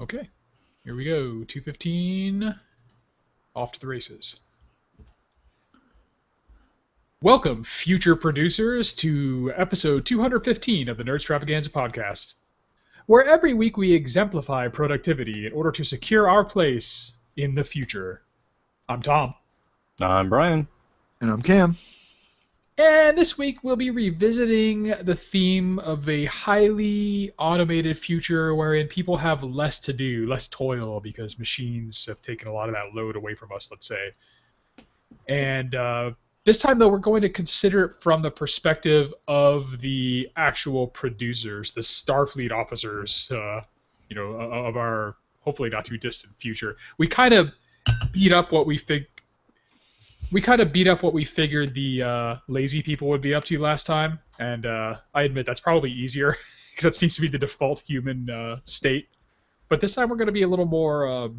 Okay, here we go. 2:15. Off to the races. Welcome, future producers, to episode 215 of the Nerdstravaganza podcast, where every week we exemplify productivity in order to secure our place in the future. I'm Tom. I'm Brian. And I'm Cam. And this week we'll be revisiting the theme of a highly automated future wherein people have less to do, less toil, because machines have taken a lot of that load away from us, let's say. And this time, though, we're going to consider it from the perspective of the actual producers, the Starfleet officers, of our hopefully not too distant future. We kind of beat up what we figured the lazy people would be up to last time, and I admit that's probably easier because that seems to be the default human state. But this time we're going to be a little more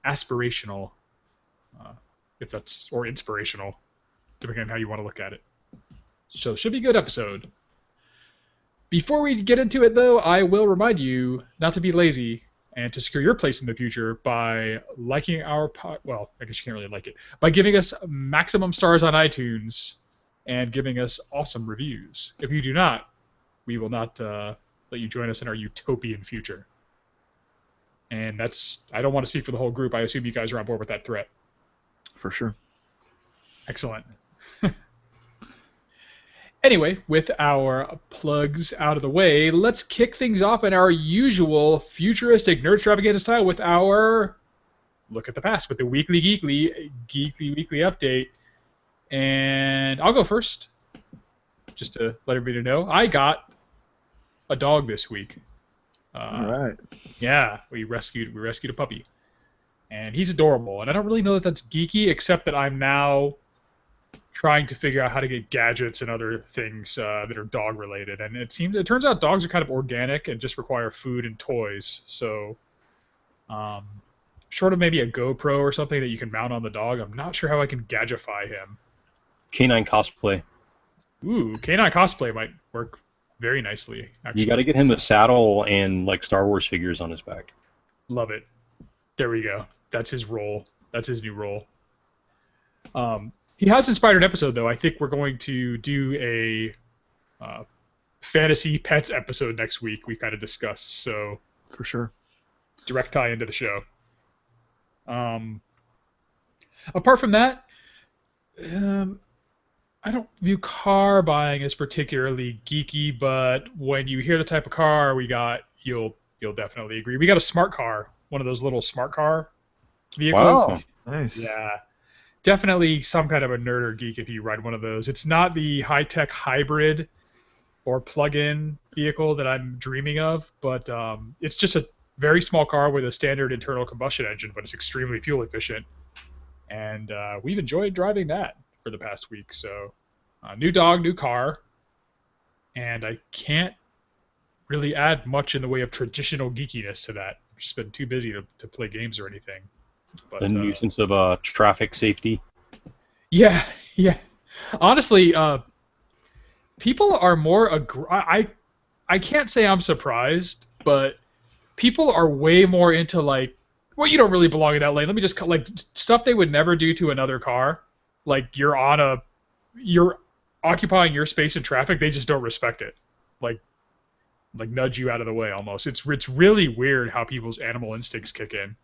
aspirational, or inspirational, depending on how you want to look at it. So it should be a good episode. Before we get into it, though, I will remind you not to be lazy and to secure your place in the future by liking our well, I guess you can't really like it, by giving us maximum stars on iTunes and giving us awesome reviews. If you do not, we will not let you join us in our utopian future. And I don't want to speak for the whole group. I assume you guys are on board with that threat. For sure. Excellent. Anyway, with our plugs out of the way, let's kick things off in our usual futuristic Nerdstravaganza style with our look at the past, with the weekly geekly weekly update. And I'll go first, just to let everybody know. I got a dog this week. All right. Yeah, we rescued a puppy, and he's adorable. And I don't really know that that's geeky, except that I'm now trying to figure out how to get gadgets and other things that are dog related, and it turns out dogs are kind of organic and just require food and toys. So, short of maybe a GoPro or something that you can mount on the dog, I'm not sure how I can gadgetify him. Canine cosplay. Ooh, canine cosplay might work very nicely. Actually, You got to get him a saddle and like Star Wars figures on his back. Love it. There we go. That's his role. That's his new role. He has inspired an episode, though. I think we're going to do a fantasy pets episode next week. We kind of discussed, so For sure. direct tie into the show. Apart from that, I don't view car buying as particularly geeky, but when you hear the type of car we got, you'll definitely agree. We got a smart car, one of those little smart car vehicles. Wow. Nice. Yeah. Definitely some kind of a nerd or geek if you ride one of those. It's not the high-tech hybrid or plug-in vehicle that I'm dreaming of, but it's just a very small car with a standard internal combustion engine, but it's extremely fuel efficient. And we've enjoyed driving that for the past week. So new dog, new car, and I can't really add much in the way of traditional geekiness to that. I've just been too busy to play games or anything. But, The nuisance of traffic safety. Yeah. Honestly, people are more I can't say I'm surprised, but people are way more into like, well, you don't really belong in that lane. Let me just like stuff they would never do to another car. Like you're occupying your space in traffic. They just don't respect it. Like nudge you out of the way almost. It's really weird how people's animal instincts kick in.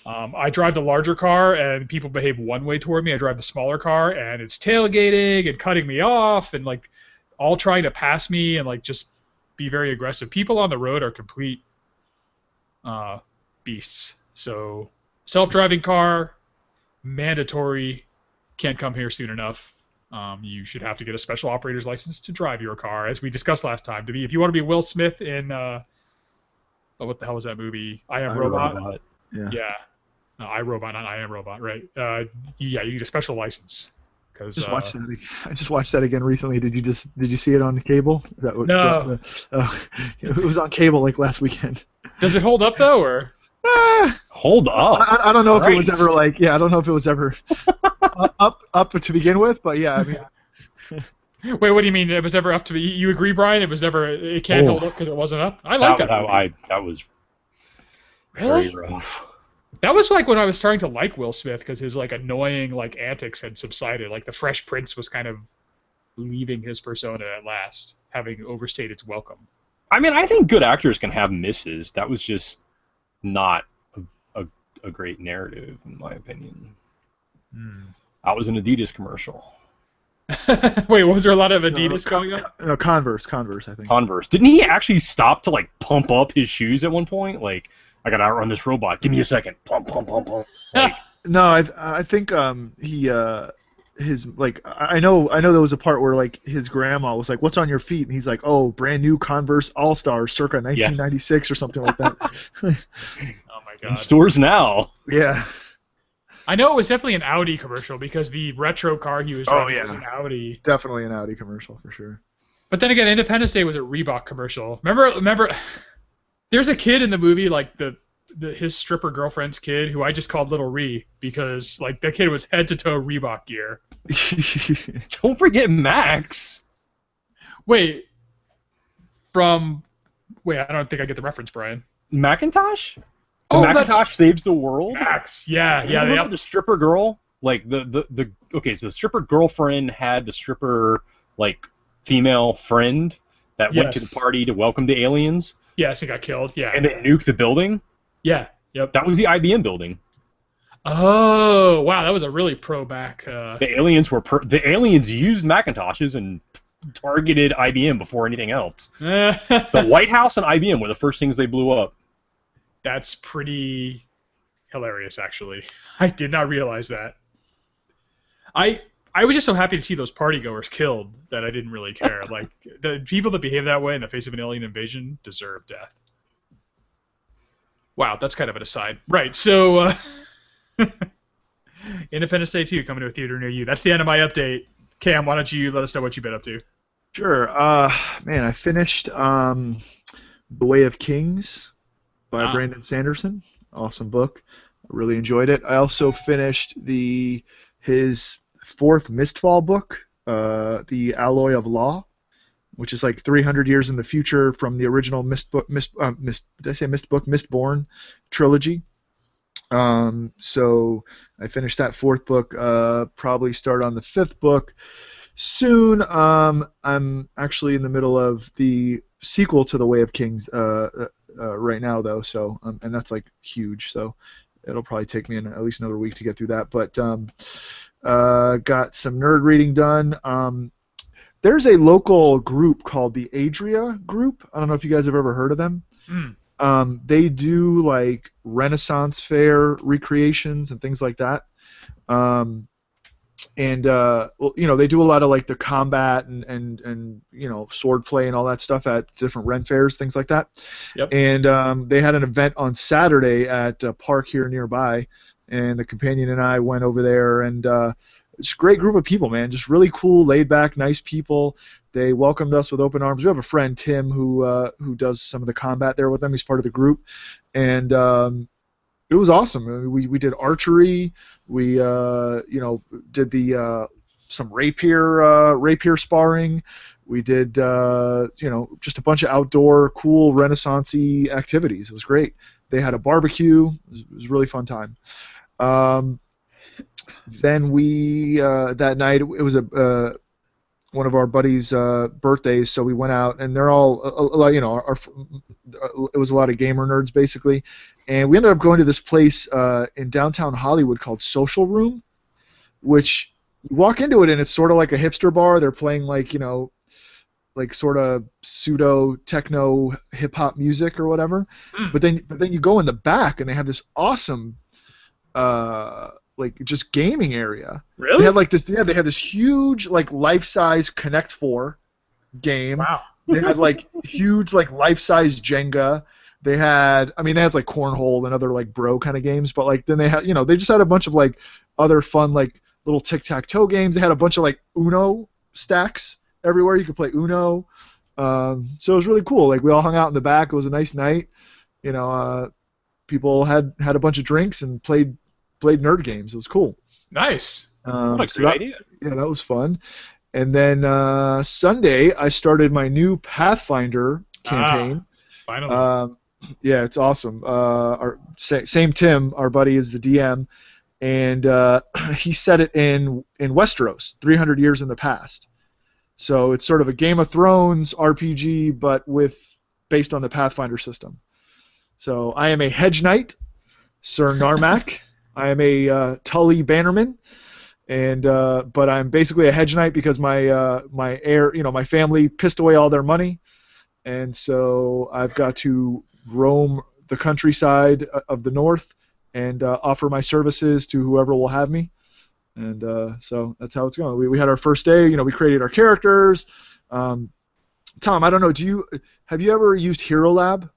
I drive the larger car, and people behave one way toward me. I drive the smaller car, and it's tailgating and cutting me off, and like all trying to pass me and like just be very aggressive. People on the road are complete beasts. So self-driving car, mandatory. Can't come here soon enough. You should have to get a special operator's license to drive your car, as we discussed last time. If you want to be Will Smith in what the hell was that movie? I Am Robot. Yeah. No, iRobot, not I Am Robot, right? You need a special license. I just watched that again recently. Did you see it on cable? No. It was on cable like last weekend. Does it hold up though, or? Hold up. I don't know if it was Christ. ever I don't know if it was ever up to begin with, but yeah, I mean. Wait, what do you mean? It was never up to be? You agree, Brian? It can't hold up because it wasn't up. I like that. That was Very Really? rough. That was like when I was starting to like Will Smith because his like annoying like antics had subsided. Like the Fresh Prince was kind of leaving his persona at last, having overstayed its welcome. I mean, I think good actors can have misses. That was just not a, a, a great narrative, in my opinion. Hmm. That was an Adidas commercial. Wait, was there a lot of No, Adidas going on? no, Converse, I think. Converse. Didn't he actually stop to like pump up his shoes at one point? Like, I gotta outrun this robot. Give me a second. Pump, pump, pump, pump. Like, No, I think he his like I know there was a part where like his grandma was like, "What's on your feet?" and he's like, "Oh, brand new Converse All Stars, circa 1996 or something like that." Oh my in god. stores now. Yeah. I know it was definitely an Audi commercial because the retro car he was driving was an Audi. Definitely an Audi commercial for sure. But then again, Independence Day was a Reebok commercial. Remember, there's a kid in the movie like his stripper girlfriend's kid who I just called Little Ree because like that kid was head to toe Reebok gear. Don't forget Max. Wait, I don't think I get the reference, Brian. Macintosh? The Oh, Macintosh saves the world? Max. Yeah. Remember the stripper girl? Like okay, so the stripper girlfriend had the stripper like female friend that went to the Yes. party to welcome the aliens Yes, he got killed. Yeah. and then nuked the building. Yeah. Yep. That was the IBM building. Oh, wow, that was a really pro Mac. The aliens used Macintoshes and targeted IBM before anything else. The White House and IBM were the first things they blew up. That's pretty hilarious, actually. I did not realize that. I was just so happy to see those partygoers killed that I didn't really care. Like the people that behave that way in the face of an alien invasion deserve death. Wow, that's kind of an aside. Right, so Independence Day 2 coming to a theater near you. That's the end of my update. Cam, why don't you let us know what you've been up to? Sure. Man, I finished The Way of Kings by Brandon Sanderson. Awesome book. I really enjoyed it. I also finished his fourth Mistfall book, The Alloy of Law, which is like 300 years in the future from the original Mistborn trilogy. So I finished that fourth book. Probably start on the fifth book soon. I'm actually in the middle of the sequel to The Way of Kings right now, though. So and that's like huge. So it'll probably take me at least another week to get through that. But got some nerd reading done. There's a local group called the Adria Group. I don't know if you guys have ever heard of them. They do like Renaissance fair recreations and things like that. Well, they do a lot of like the combat and sword play and all that stuff at different Ren fairs, things like that. Yep. And they had an event on Saturday at a park here nearby, and the companion and I went over there, and it's a great group of people, man. Just really cool, laid back, nice people. They welcomed us with open arms. We have a friend, Tim, who does some of the combat there with them. He's part of the group, and it was awesome. I mean, we did archery. We did some rapier sparring. We did just a bunch of outdoor cool Renaissance-y activities. It was great. They had a barbecue. It was a really fun time. Then we that night it was one of our buddies' birthdays, so we went out, and they're all it was a lot of gamer nerds basically, and we ended up going to this place in downtown Hollywood called Social Room, which you walk into it and it's sort of like a hipster bar. They're playing like sort of pseudo techno hip hop music or whatever, but then you go in the back and they have this awesome like just gaming area. Really? They had like this. Yeah, they had this huge like life-size Connect 4 game. Wow. They had like huge like life-size Jenga. They had like cornhole and other like bro kind of games. But like then they had they just had a bunch of like other fun like little tic-tac-toe games. They had a bunch of like Uno stacks everywhere. You could play Uno. So it was really cool. Like we all hung out in the back. It was a nice night. People had a bunch of drinks and played nerd games. It was cool. Nice. What a great idea. Yeah, that was fun. And then Sunday, I started my new Pathfinder campaign. Finally. Yeah, it's awesome. Same Tim, our buddy, is the DM, and he set it in Westeros, 300 years in the past. So it's sort of a Game of Thrones RPG, but based on the Pathfinder system. So I am a hedge knight, Sir Narmak. I am a Tully Bannerman, and but I'm basically a hedge knight because my family pissed away all their money, and so I've got to roam the countryside of the north and offer my services to whoever will have me. And so that's how it's going. We had our first day. We created our characters. Tom, I don't know. Have you ever used Hero Lab?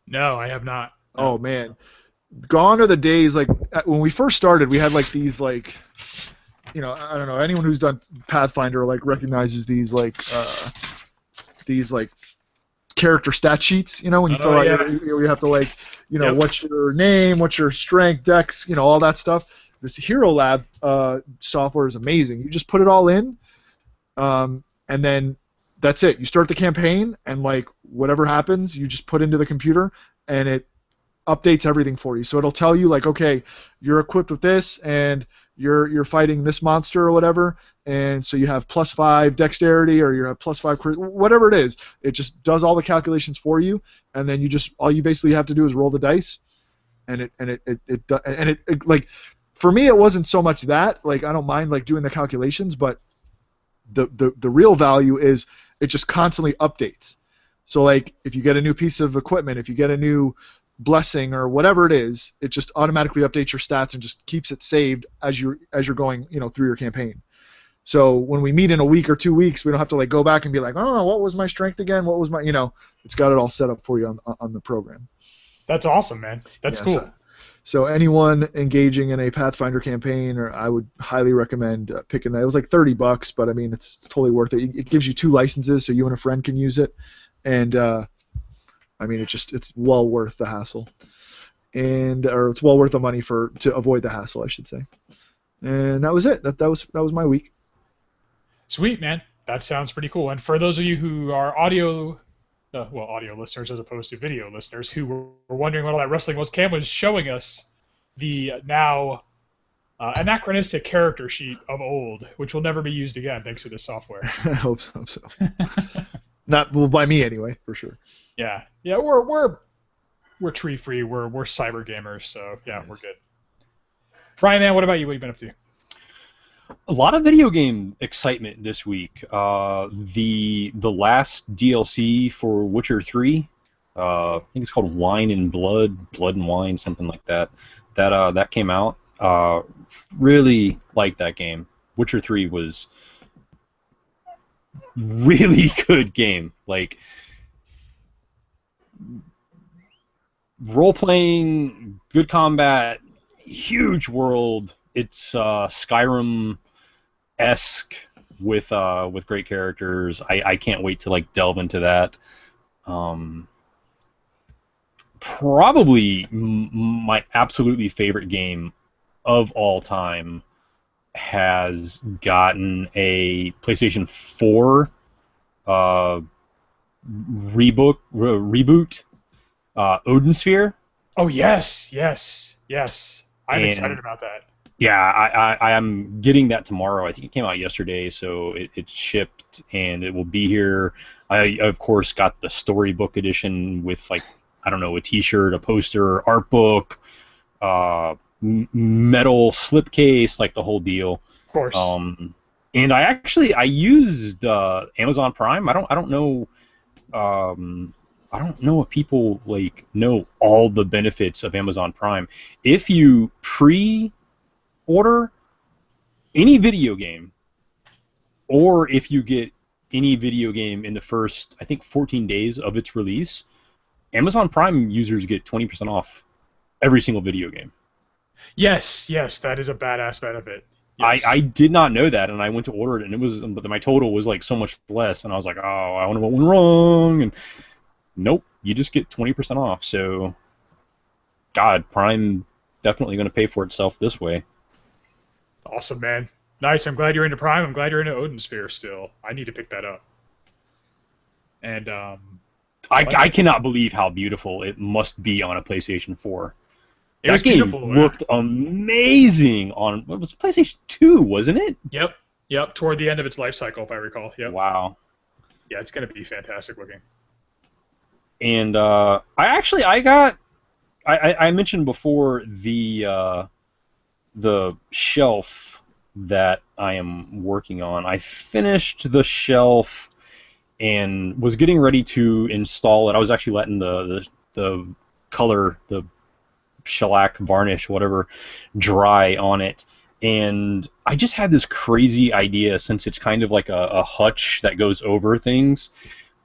No, I have not. No. Oh man, gone are the days like when we first started. We had like these like, I don't know. Anyone who's done Pathfinder like recognizes these character stat sheets. When you fill out you have to Yep. what's your name, what's your strength, dex, all that stuff. This Hero Lab software is amazing. You just put it all in, and then that's it. You start the campaign, and whatever happens, you just put into the computer, and it updates everything for you. So it'll tell you okay, you're equipped with this, and you're fighting this monster or whatever, and so you have +5 dexterity, or you have +5 whatever it is. It just does all the calculations for you, and then all you basically have to do is roll the dice, and it for me, it wasn't so much that I don't mind doing the calculations, but the real value is it just constantly updates. So if you get a new piece of equipment, if you get a new blessing or whatever it is, it just automatically updates your stats and just keeps it saved as you're going through your campaign. So when we meet in a week or 2 weeks, we don't have to go back and be oh, what was my strength again? What was my it's got it all set up for you on the program. That's awesome, man. That's cool. So anyone engaging in a Pathfinder campaign, I would highly recommend picking that. It was $30, but I mean it's totally worth it. It gives you 2 licenses, so you and a friend can use it, and I mean it's well worth the hassle, or it's well worth the money to avoid the hassle, I should say. And that was it. That was my week. Sweet, man. That sounds pretty cool. And for those of you who are audio listeners as opposed to video listeners who were wondering what all that wrestling was, Cam was showing us the now anachronistic character sheet of old, which will never be used again thanks to this software. I hope so. Not by me anyway, for sure. Yeah, we're tree free. We're cyber gamers, so yeah, yes. We're good. Brian, man, what about you? What have you been up to? A lot of video game excitement this week. The last DLC for Witcher 3, I think it's called Wine and Blood and Wine, something like that. That came out. Really liked that game. Witcher 3 was really good game. Role playing, good combat, huge world. It's Skyrim-esque with great characters. I can't wait to delve into that. Probably my absolutely favorite game of all time has gotten a PlayStation 4 reboot. Odin Sphere. Oh yes. I'm excited about that. Yeah, I am getting that tomorrow. I think it came out yesterday, so it's shipped and it will be here. I of course got the storybook edition with a T-shirt, a poster, art book, metal slipcase, the whole deal. Of course. And I used Amazon Prime. I don't know. I don't know if people know all the benefits of Amazon Prime. If you pre-order any video game, or if you get any video game in the first, I think, 14 days of its release, Amazon Prime users get 20% off every single video game. Yes, that is a badass benefit. Yes. I did not know that, and I went to order it, and but my total was so much less, and I was like, oh, I wonder what went wrong, and nope, you just get 20% off. So, God, Prime definitely going to pay for itself this way. Awesome, man. Nice. I'm glad you're into Prime. I'm glad you're into Odin Sphere still. I need to pick that up. And I cannot believe how beautiful it must be on a PlayStation 4. was That game beautiful. looked amazing on what was it, PlayStation 2, wasn't it? Yep. Toward the end of its life cycle, if I recall. Yep. Wow. Yeah, it's going to be fantastic looking. And I mentioned before the shelf that I am working on. I finished the shelf and was getting ready to install it. I was actually letting the color, the shellac varnish, whatever, dry on it. And I just had this crazy idea, since it's kind of like a hutch that goes over things.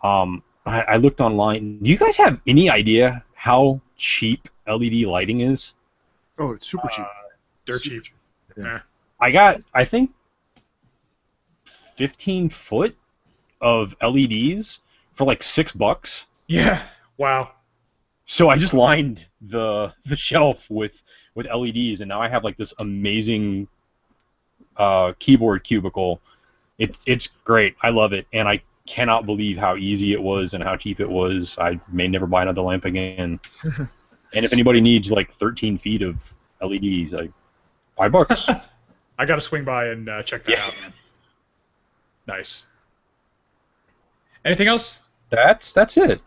I looked online. Do you guys have any idea how cheap LED lighting is? Oh, it's super cheap. Dirt cheap. Yeah. I got, I think, 15 foot of LEDs for like $6. Yeah. Wow. So I just lined the shelf with LEDs, and now I have like this amazing keyboard cubicle. It's great. I love it, and I cannot believe how easy it was and how cheap it was. I may never buy another lamp again. And if anybody needs like 13 feet of LEDs, like $5. I got to swing by and check that out, man. Nice. Anything else? That's it. If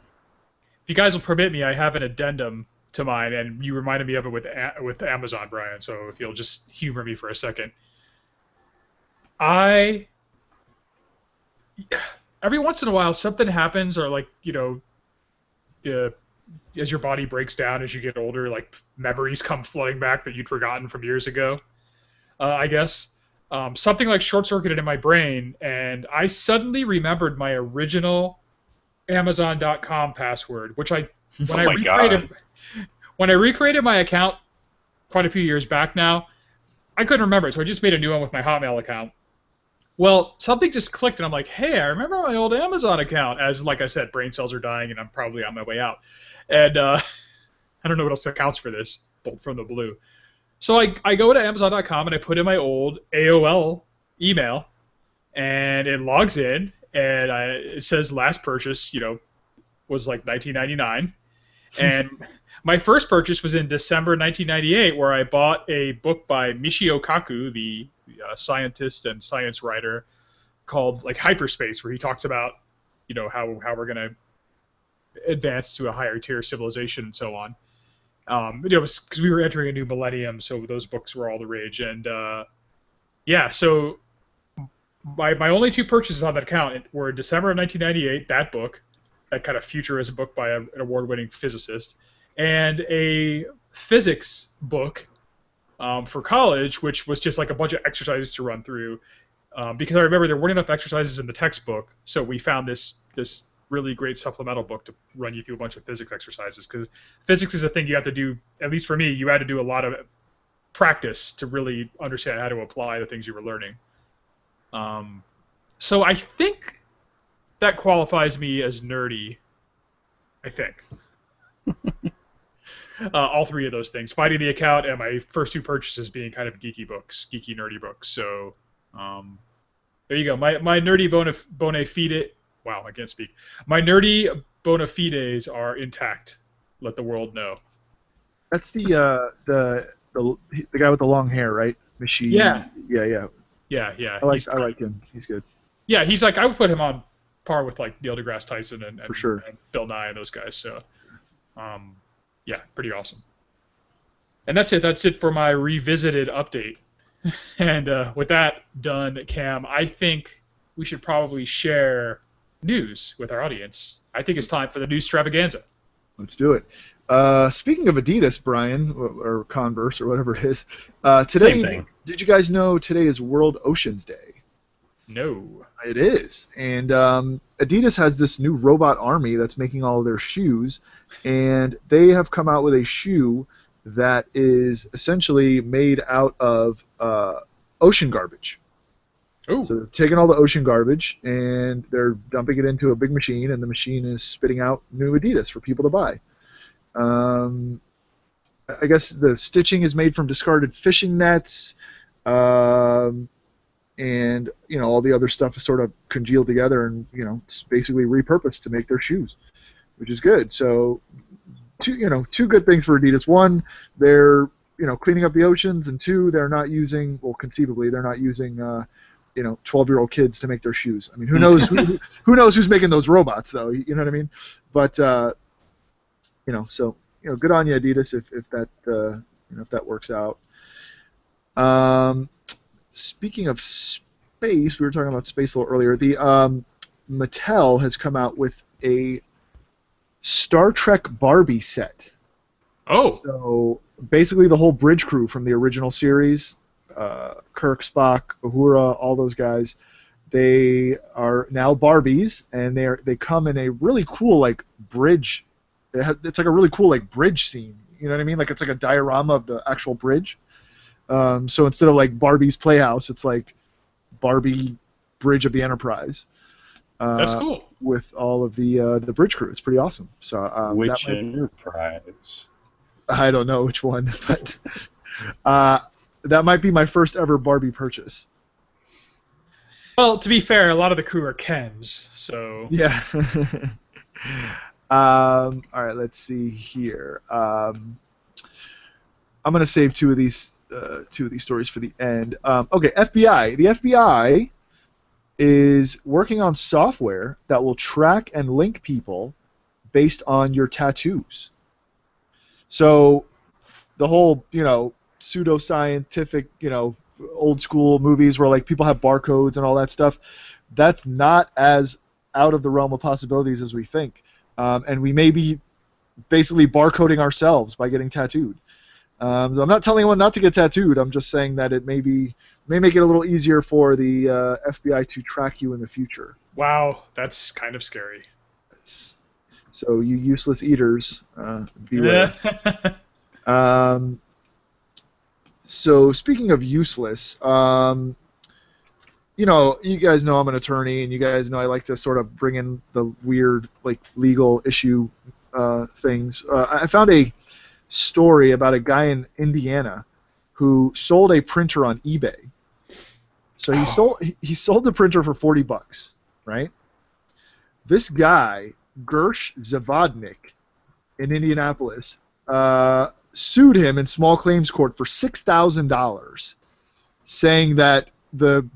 you guys will permit me, I have an addendum to mine, and you reminded me of it with Amazon, Brian. So if you'll just humor me for a second, every once in a while something happens, or like as your body breaks down as you get older, like memories come flooding back that you'd forgotten from years ago. I guess something like short-circuited in my brain, and I suddenly remembered my original Amazon.com password, which when I recreated my account quite a few years back now, I couldn't remember it, so I just made a new one with my Hotmail account. Well, something just clicked, and I'm like, hey, I remember my old Amazon account. As, like I said, brain cells are dying, and I'm probably on my way out. And I don't know what else accounts for this from the blue. So I go to Amazon.com, and I put in my old AOL email, and it logs in, and it says last purchase, was like $19.99. And my first purchase was in December 1998, where I bought a book by Michio Kaku, the scientist and science writer, called like Hyperspace, where he talks about how we're going to advance to a higher tier civilization and so on. Because we were entering a new millennium, so those books were all the rage. And so my only two purchases on that account were December of 1998, that book, that kind of futurist book by an award-winning physicist, and a physics book for college, which was just like a bunch of exercises to run through. Because I remember there weren't enough exercises in the textbook, so we found this really great supplemental book to run you through a bunch of physics exercises. Because physics is a thing you have to do, at least for me, you had to do a lot of practice to really understand how to apply the things you were learning. So I think that qualifies me as nerdy, I think. All three of those things, finding the account and my first two purchases being kind of geeky nerdy books. So there you go. My nerdy bona fide. Wow, I can't speak. My nerdy bona fides are intact. Let the world know. That's the guy with the long hair, right? Machine. Yeah. I like him. He's good. Yeah, he's like, I would put him on par with like Neil deGrasse Tyson and for sure. And Bill Nye and those guys. So, yeah, pretty awesome. And that's it. That's it for my revisited update. And with that done, Cam, I think we should probably share news with our audience. I think it's time for the news extravaganza. Let's do it. Speaking of Adidas, Brian, or Converse, or whatever it is, today, Same thing. Did you guys know today is World Oceans Day? No. It is. And Adidas has this new robot army that's making all of their shoes, and they have come out with a shoe that is essentially made out of ocean garbage. Ooh. So they're taking all the ocean garbage, and they're dumping it into a big machine, and the machine is spitting out new Adidas for people to buy. I guess the stitching is made from discarded fishing nets, and all the other stuff is sort of congealed together, and it's basically repurposed to make their shoes. which is good. So, two good things for Adidas. One, they're cleaning up the oceans, and two, they're not using, well, conceivably, they're not using 12-year-old kids to make their shoes. I mean, who knows who knows who's making those robots though? You know what I mean? But so good on you, Adidas, if that works out. Speaking of space, we were talking about space a little earlier. The Mattel has come out with a Star Trek Barbie set. Oh. So basically, the whole bridge crew from the original series, Kirk, Spock, Uhura, all those guys, they are now Barbies, and they come in a really cool bridge. It's like a really cool bridge scene. You know what I mean? Like it's like a diorama of the actual bridge. So instead of Barbie's Playhouse, it's like Barbie Bridge of the Enterprise. That's cool. With all of the bridge crew, it's pretty awesome. So which Enterprise? I don't know which one, but that might be my first ever Barbie purchase. Well, to be fair, a lot of the crew are Kens, so yeah. All right, let's see here. I'm gonna save two of these stories for the end. Okay, FBI. The FBI is working on software that will track and link people based on your tattoos. So the whole, pseudoscientific, old school movies where people have barcodes and all that stuff, that's not as out of the realm of possibilities as we think. And we may be basically barcoding ourselves by getting tattooed. So I'm not telling anyone not to get tattooed. I'm just saying that it may make it a little easier for the FBI to track you in the future. Wow, that's kind of scary. So you useless eaters, beware. So speaking of useless, you guys know I'm an attorney, and you guys know I like to sort of bring in the weird legal issue things. I found a story about a guy in Indiana who sold a printer on eBay. So he sold the printer for $40, right? This guy, Gersh Zavodnik, in Indianapolis, sued him in small claims court for $6,000, saying that the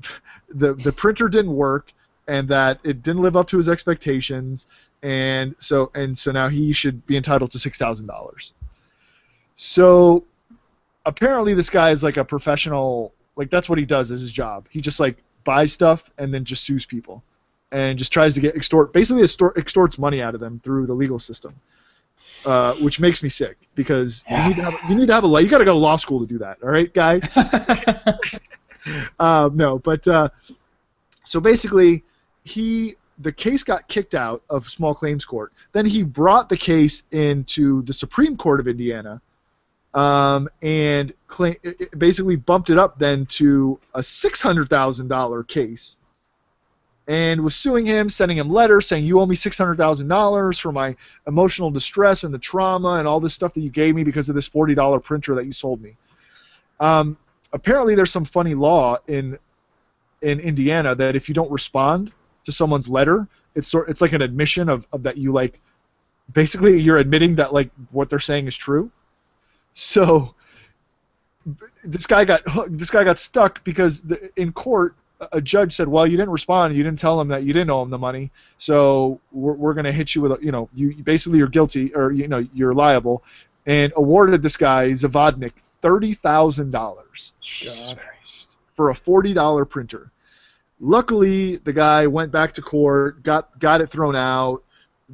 printer didn't work and that it didn't live up to his expectations, and so now he should be entitled to $6,000. So apparently this guy is a professional, that's what he does as his job. He just buys stuff and then just sues people and just tries to extorts money out of them through the legal system, which makes me sick because you need to have you got to go to law school to do that. All right, guy. No, but so basically the case got kicked out of small claims court. Then he brought the case into the Supreme Court of Indiana. And basically bumped it up then to a $600,000 case, and was suing him, sending him letters saying, you owe me $600,000 for my emotional distress and the trauma and all this stuff that you gave me because of this $40 printer that you sold me. Apparently there's some funny law in Indiana that if you don't respond to someone's letter, it's like an admission of that you basically you're admitting that what they're saying is true. So this guy got stuck because in court a judge said, well, you didn't respond, you didn't tell him that you didn't owe him the money, so we're going to hit you with you basically you're guilty, or you're liable, and awarded this guy Zavodnik $30,000 for a $40 printer. Luckily the guy went back to court, got it thrown out.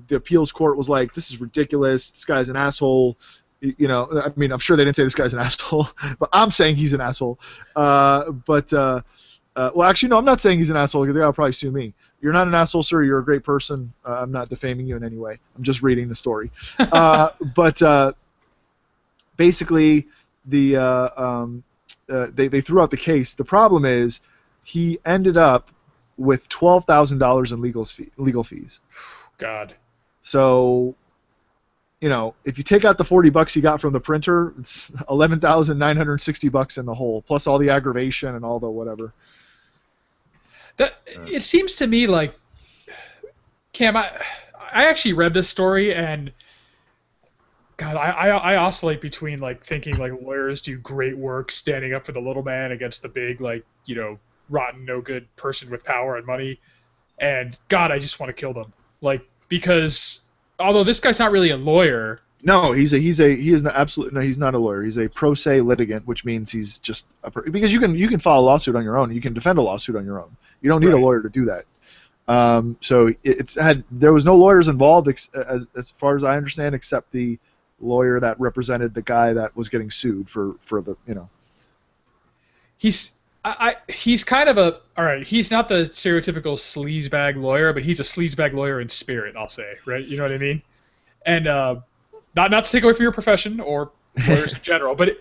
The appeals court was like, this is ridiculous, this guy's an asshole. I mean, I'm sure they didn't say this guy's an asshole, but I'm saying he's an asshole. Well, actually, no, I'm not saying he's an asshole because they'll probably sue me. You're not an asshole, sir. You're a great person. I'm not defaming you in any way. I'm just reading the story. Basically, they threw out the case. The problem is he ended up with $12,000 in legal fees. God. So, if you take out the $40 he got from the printer, it's $11,960 in the hole, plus all the aggravation and all the whatever. It seems to me Cam, I actually read this story, and God, I oscillate between like thinking like lawyers do great work standing up for the little man against the big, like, rotten, no good person with power and money, and God, I just want to kill them. Like, because although this guy's not really a lawyer. No, he is not absolutely no. He's not a lawyer. He's a pro se litigant, which means he's just because you can file a lawsuit on your own. You can defend a lawsuit on your own. You don't need a lawyer to do that. So there was no lawyers involved as far as I understand, except the lawyer that represented the guy that was getting sued for the He's kind of a all right. He's not the stereotypical sleazebag lawyer, but he's a sleazebag lawyer in spirit. I'll say, right? You know what I mean? And not to take away from your profession or lawyers in general, but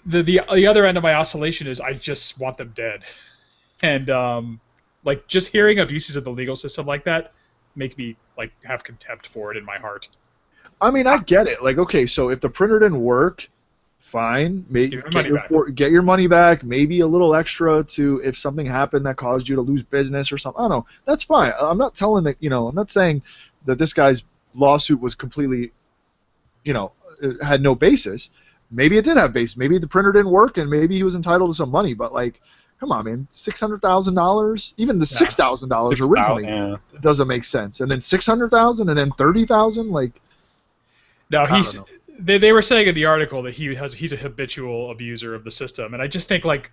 the other end of my oscillation is I just want them dead, and like just hearing abuses of the legal system like that make me like have contempt for it in my heart. I mean, I get it. Like, okay, so if the printer didn't work, fine. Get your money back. Maybe a little extra to if something happened that caused you to lose business or something. I don't know. That's fine. I'm not telling that. I'm not saying that this guy's lawsuit was completely, it had no basis. Maybe it did have basis. Maybe the printer didn't work, and maybe he was entitled to some money. But like, come on, man, $600,000, even the $6,000 originally doesn't make sense. And then $600,000, and then $30,000, like. No, they were saying in the article that he's a habitual abuser of the system, and I just think like,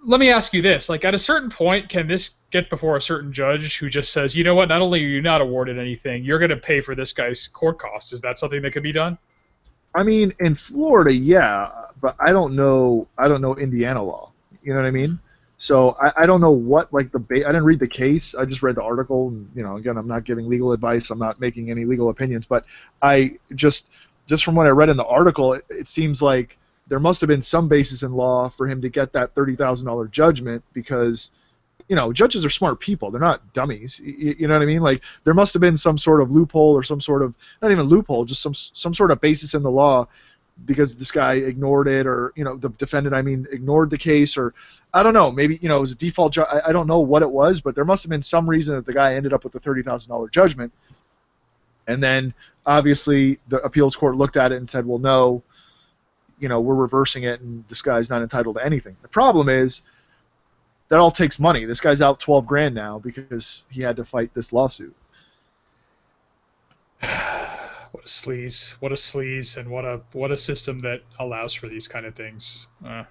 let me ask you this: like, at a certain point, can this get before a certain judge who just says, you know what? Not only are you not awarded anything, you're going to pay for this guy's court costs? Is that something that could be done? I mean, in Florida, yeah, but I don't know Indiana law. You know what I mean? So I don't know what like I didn't read the case. I just read the article. And, again, I'm not giving legal advice. I'm not making any legal opinions. But I just from what I read in the article, it seems like there must have been some basis in law for him to get that $30,000 judgment because, judges are smart people. They're not dummies. You know what I mean? Like there must have been some sort of loophole or some sort of not even loophole, just some sort of basis in the law. Because this guy ignored it, or the defendant, ignored the case, or I don't know, maybe it was a default. I don't know what it was, but there must have been some reason that the guy ended up with a $30,000 judgment. And then obviously the appeals court looked at it and said, well, no, we're reversing it, and this guy's not entitled to anything. The problem is that all takes money. This guy's out $12,000 now because he had to fight this lawsuit. What a sleaze, and what a system that allows for these kind of things. A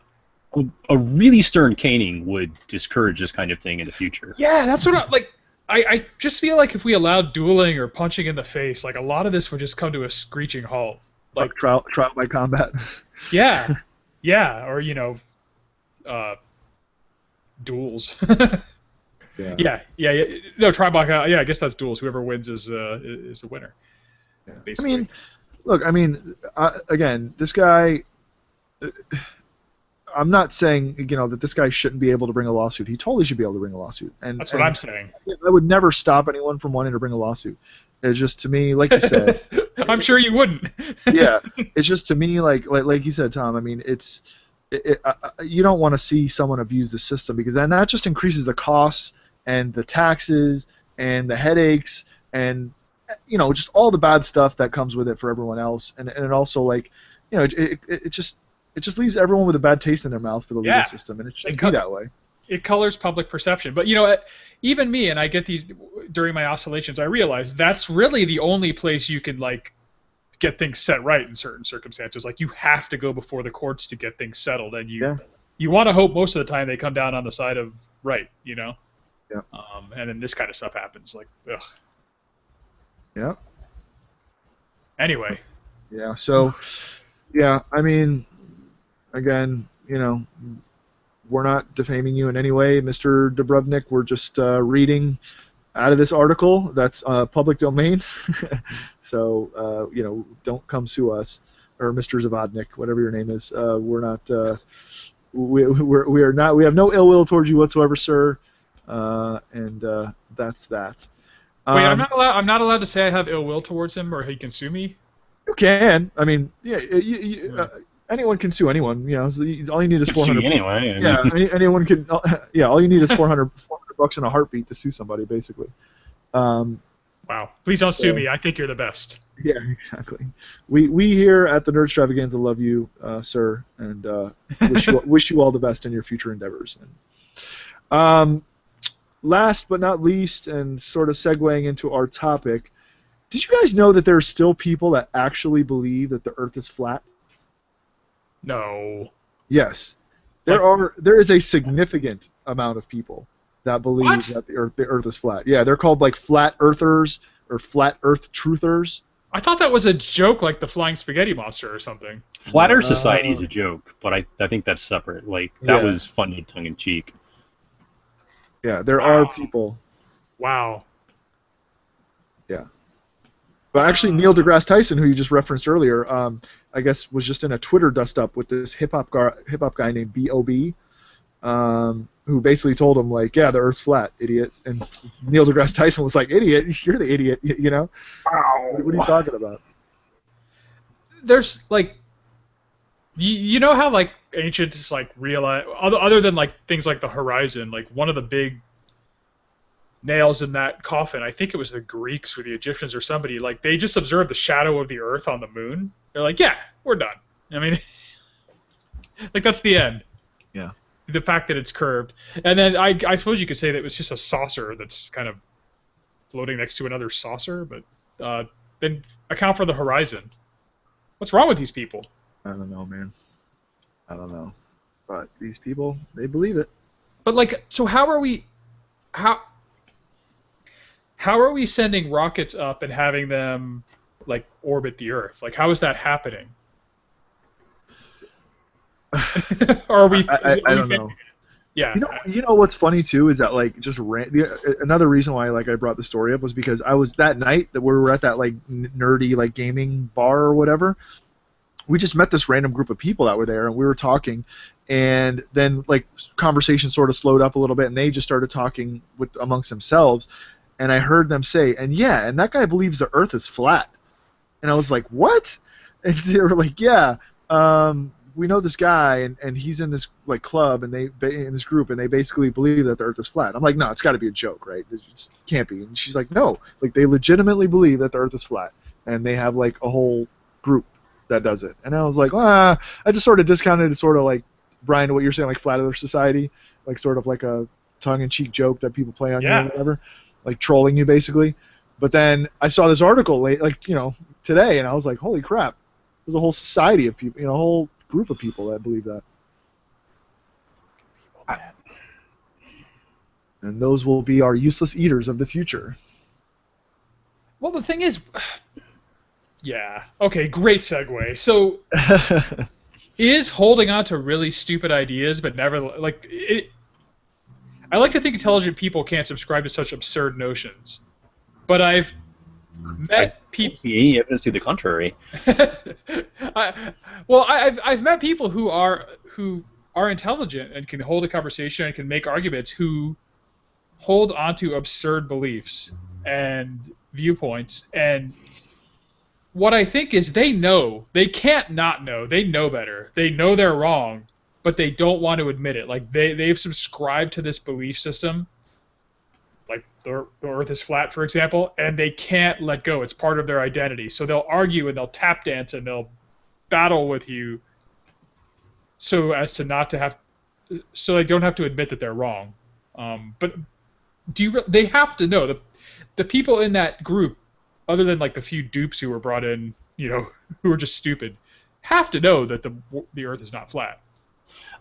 really stern caning would discourage this kind of thing in the future. Yeah, that's what I just feel like if we allowed dueling or punching in the face, like a lot of this would just come to a screeching halt. Like trial by combat. Yeah, yeah, or duels. Yeah. No, trial by yeah. I guess that's duels. Whoever wins is the winner. Yeah. Basically. Look, again, this guy. I'm not saying that this guy shouldn't be able to bring a lawsuit. He totally should be able to bring a lawsuut. And that's what I'm saying. I would never stop anyone from wanting to bring a lawsuit. It's just to me, like you said. I'm sure you wouldn't. Yeah, it's just to me like you said, Tom. You don't want to see someone abuse the system because then that just increases the costs and the taxes and the headaches and just all the bad stuff that comes with it for everyone else, and it also it just leaves everyone with a bad taste in their mouth for the legal system, and it shouldn't be that way. It colors public perception, but even me, and I get these during my oscillations, I realize that's really the only place you can get things set right in certain circumstances. Like you have to go before the courts to get things settled, and you want to hope most of the time they come down on the side of right, Yeah. And then this kind of stuff happens, ugh. Yeah. Anyway. Yeah. So, yeah. Again, we're not defaming you in any way, Mr. Dubrovnik. We're just reading out of this article that's public domain. So, don't come sue us or Mr. Zavodnik, whatever your name is. We're not. We are not. We have no ill will towards you whatsoever, sir. And that's that. Wait, I'm not allowed to say I have ill will towards him, or he can sue me. You can. Anyone can sue anyone. So all you need is 400. Anyway. Yeah, anyone can. Yeah, all you need is 400 bucks in a heartbeat to sue somebody, basically. Wow. Please don't sue So- me. I think you're the best. Yeah, exactly. We here at the Nerd Extravaganza love you, sir, and wish you all the best in your future endeavors. And, last but not least, and sort of segueing into our topic, did you guys know that there are still people that actually believe that the Earth is flat? No. Yes, Like- there is a significant amount of people that believe What? that the Earth is flat. Yeah, they're called like flat earthers or flat Earth truthers. I thought that was a joke, like the flying spaghetti monster or something. Flat Earth No. Society is a joke, but I think that's separate. Like that Yeah. was funny tongue in cheek. Yeah, there Wow. are people. Wow. But actually, Neil deGrasse Tyson, who you just referenced earlier, I guess was just in a Twitter dust-up with this hip-hop guy named B.O.B., who basically told him, like, yeah, the Earth's flat, idiot. And Neil deGrasse Tyson was like, idiot, you're the idiot, you know? What are you talking about? There's like, you know how like ancients like realize other than like things like the horizon, like one of the big nails in that coffin, I think it was the Greeks or the Egyptians or somebody, like they just observed the shadow of the Earth on the moon. They're like, yeah, we're done. I mean, like that's the end. Yeah. The fact that it's curved, and then I suppose you could say that it was just a saucer that's kind of floating next to another saucer, but then account for the horizon. What's wrong with these people? I don't know, man. I don't know. But these people, they believe it. But like, so how are we sending rockets up and having them like orbit the Earth? Like, how is that happening? Or are we? I don't know. Yeah. You know what's funny too is that like just another reason why like I brought the story up was because I was that night that we were at that like nerdy like gaming bar or whatever. We just met this random group of people that were there and we were talking, and then like conversation sort of slowed up a little bit and they just started talking amongst themselves, and I heard them say, and that guy believes the Earth is flat, and I was like, what? And they were like, yeah. We know this guy, and he's in this like club, and in this group, and they basically believe that the Earth is flat. I'm like, no, it's got to be a joke, right? It just can't be. And she's like, no, like they legitimately believe that the Earth is flat, and they have like a whole group that does it. And I was like, I just sort of discounted it, sort of like Brian, what you're saying, like Flat Earth Society, like sort of like a tongue-in-cheek joke that people play on you or whatever, like trolling you basically. But then I saw this article today, and I was like, holy crap, there's a whole society of people, a whole group of people that believe that. And those will be our useless eaters of the future. Well, the thing is, yeah. Okay, great segue. So, is holding on to really stupid ideas, but never like it? I like to think intelligent people can't subscribe to such absurd notions, but I've met people. See any evidence to the contrary. I've met people who are intelligent and can hold a conversation and can make arguments who hold onto absurd beliefs and viewpoints, and what I think is they can't not know, they know better, they know they're wrong, but they don't want to admit it. Like they've subscribed to this belief system, like the Earth is flat, for example, and they can't let go. It's part of their identity. So they'll argue and they'll tap dance and they'll battle with you so as to not to have, so they don't have to admit that they're wrong. But they have to know, the people in that group, other than like the few dupes who were brought in, who are just stupid, have to know that the Earth is not flat.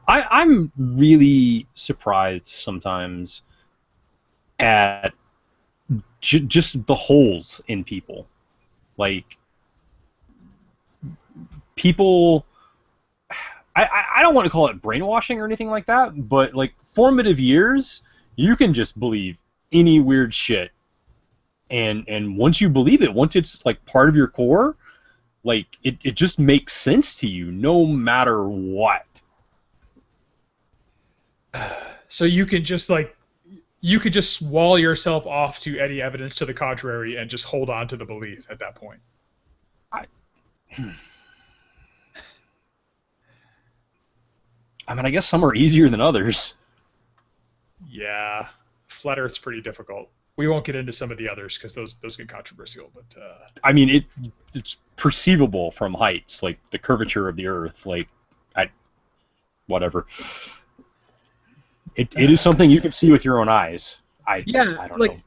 I'm really surprised sometimes at just the holes in people. Like, people, I don't want to call it brainwashing or anything like that, but like formative years, you can just believe any weird shit. And once you believe it, once it's like part of your core, like it just makes sense to you no matter what. So you could just wall yourself off to any evidence to the contrary and just hold on to the belief at that point. I mean, I guess some are easier than others. Yeah, flat Earth's pretty difficult. We won't get into some of the others because those get controversial. But I mean, it's perceivable from heights, like the curvature of the Earth, like whatever. It is something you can see with your own eyes. yeah, I don't like know.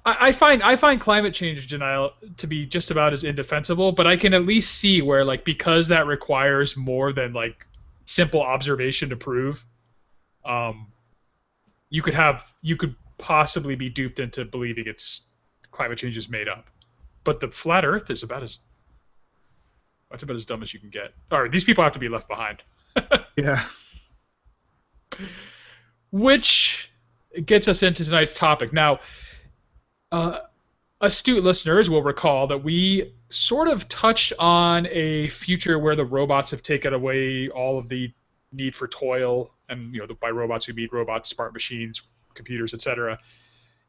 I find climate change denial to be just about as indefensible, but I can at least see where like because that requires more than like simple observation to prove, um, you could possibly be duped into believing it's climate change is made up. But the flat Earth is that's about as dumb as you can get. All right, these people have to be left behind. Yeah. Which gets us into tonight's topic. Now, uh, astute listeners will recall that we sort of touched on a future where the robots have taken away all of the need for toil, and by robots we mean robots, smart machines, computers, etc.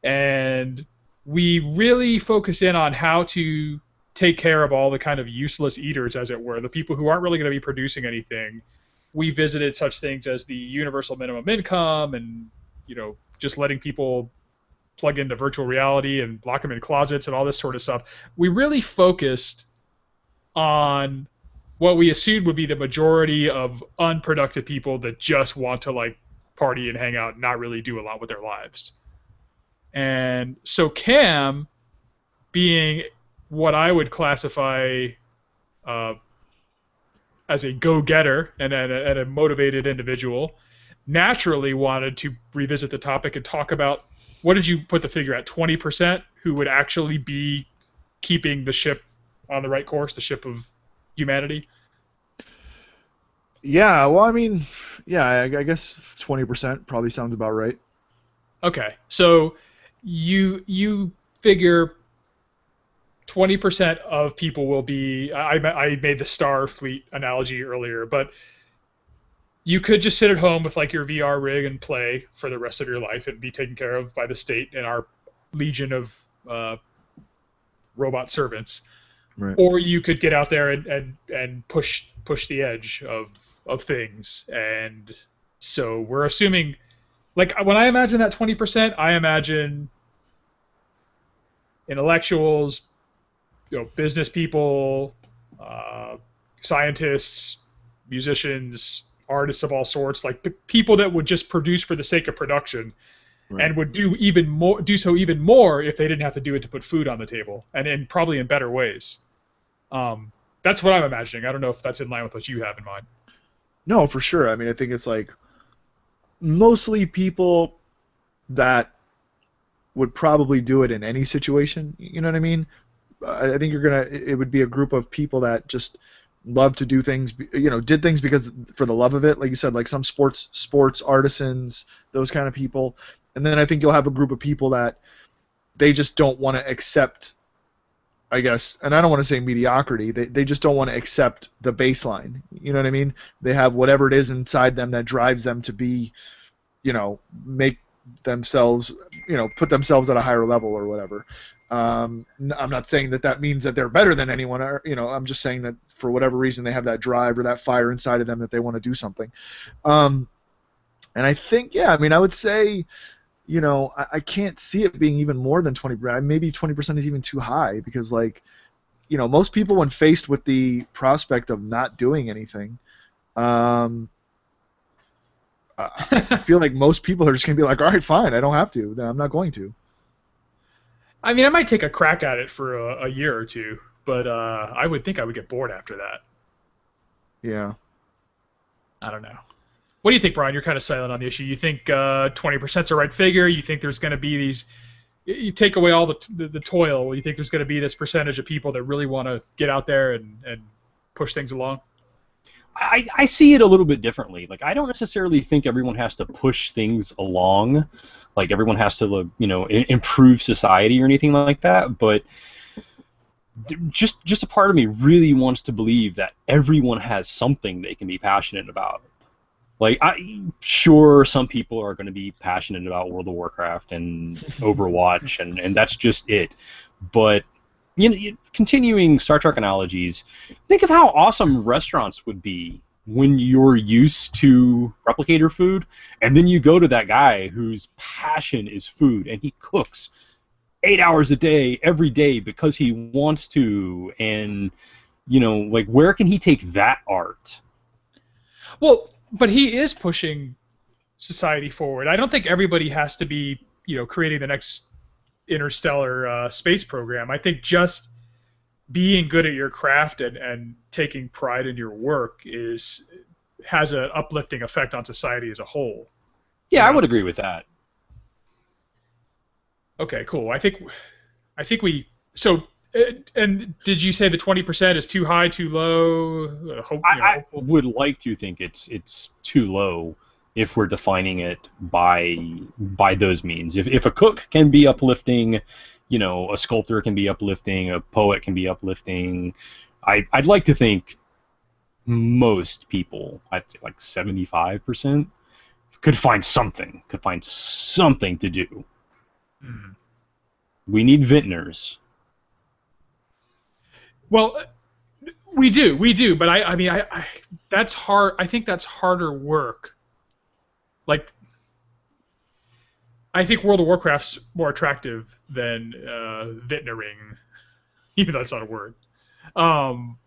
And we really focus in on how to take care of all the kind of useless eaters, as it were, the people who aren't really going to be producing anything. We visited such things as the universal minimum income, and just letting people plug into virtual reality and lock them in closets and all this sort of stuff. We really focused on what we assumed would be the majority of unproductive people that just want to like party and hang out and not really do a lot with their lives. And so Cam, being what I would classify uh, as a go-getter and a motivated individual, naturally wanted to revisit the topic and talk about what did you put the figure at, 20% who would actually be keeping the ship on the right course, the ship of humanity? Yeah, well, I mean, yeah, I guess 20% probably sounds about right. Okay, so you figure 20% of people will be. I made the Starfleet analogy earlier, but you could just sit at home with like your VR rig and play for the rest of your life and be taken care of by the state and our legion of robot servants. Right. Or you could get out there and push the edge of things. And so we're assuming, like when I imagine that 20%, I imagine intellectuals, business people, scientists, musicians, artists of all sorts, like people that would just produce for the sake of production, right, and would do so even more if they didn't have to do it to put food on the table, and probably in better ways. That's what I'm imagining. I don't know if that's in line with what you have in mind. No, for sure. I mean, I think it's like mostly people that would probably do it in any situation. You know what I mean? I think it would be a group of people that just love to do things, did things because for the love of it, like you said, like some sports artisans, those kind of people. And then I think you'll have a group of people that they just don't want to accept, I guess, and I don't want to say mediocrity, they just don't want to accept the baseline. You know what I mean? They have whatever it is inside them that drives them to be, make themselves, put themselves at a higher level or whatever. I'm not saying that means that they're better than anyone, or, I'm just saying that for whatever reason they have that drive or that fire inside of them that they want to do something. And I think, I mean, I would say, I can't see it being even more than 20%. Maybe 20% is even too high because, like, most people when faced with the prospect of not doing anything, I feel like most people are just going to be like, all right, fine, I don't have to, then I'm not going to. I mean, I might take a crack at it for a year or two, but I would think I would get bored after that. Yeah. I don't know. What do you think, Brian? You're kind of silent on the issue. You think 20% is the right figure? You think there's going to be these... You take away all the toil. Well, you think there's going to be this percentage of people that really want to get out there and push things along? I see it a little bit differently. Like, I don't necessarily think everyone has to push things along. Like, everyone has to, improve society or anything like that. But just a part of me really wants to believe that everyone has something they can be passionate about. Like, sure, some people are going to be passionate about World of Warcraft and Overwatch, and that's just it. But continuing Star Trek analogies, think of how awesome restaurants would be when you're used to replicator food, and then you go to that guy whose passion is food, and he cooks 8 hours a day, every day, because he wants to, and like, where can he take that art? Well, but he is pushing society forward. I don't think everybody has to be, creating the next interstellar space program. I think just being good at your craft and taking pride in your work has an uplifting effect on society as a whole. Yeah, I would agree with that. Okay, cool. I think we so. And did you say the 20% is too high, too low? I would like to think it's too low if we're defining it by those means. If a cook can be uplifting, a sculptor can be uplifting, a poet can be uplifting, I'd like to think most people, I'd say like 75%, could find something to do. Hmm. We need vintners. Well, we do, but I mean, that's hard. I think that's harder work. Like, I think World of Warcraft's more attractive than vintnering, even though it's not a word. Um,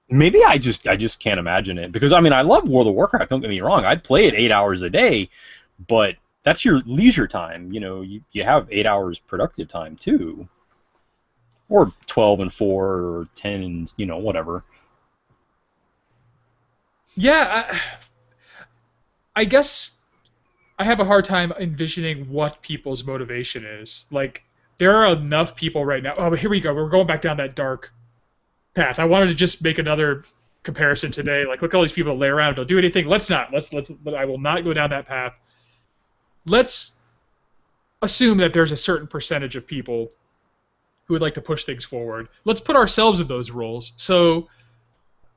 Maybe I just can't imagine it, because I mean, I love World of Warcraft. Don't get me wrong. I'd play it 8 hours a day, but that's your leisure time. You have 8 hours productive time too, or 12 and 4, or 10 and whatever. yeah, I guess I have a hard time envisioning what people's motivation is. Like, there are enough people right now. Oh, here we go. We're going back down that dark path. I wanted to just make another comparison today. Like, look at all these people that lay around and don't do anything. Let's not. I will not go down that path. Let's assume that there's a certain percentage of people who would like to push things forward. Let's put ourselves in those roles. So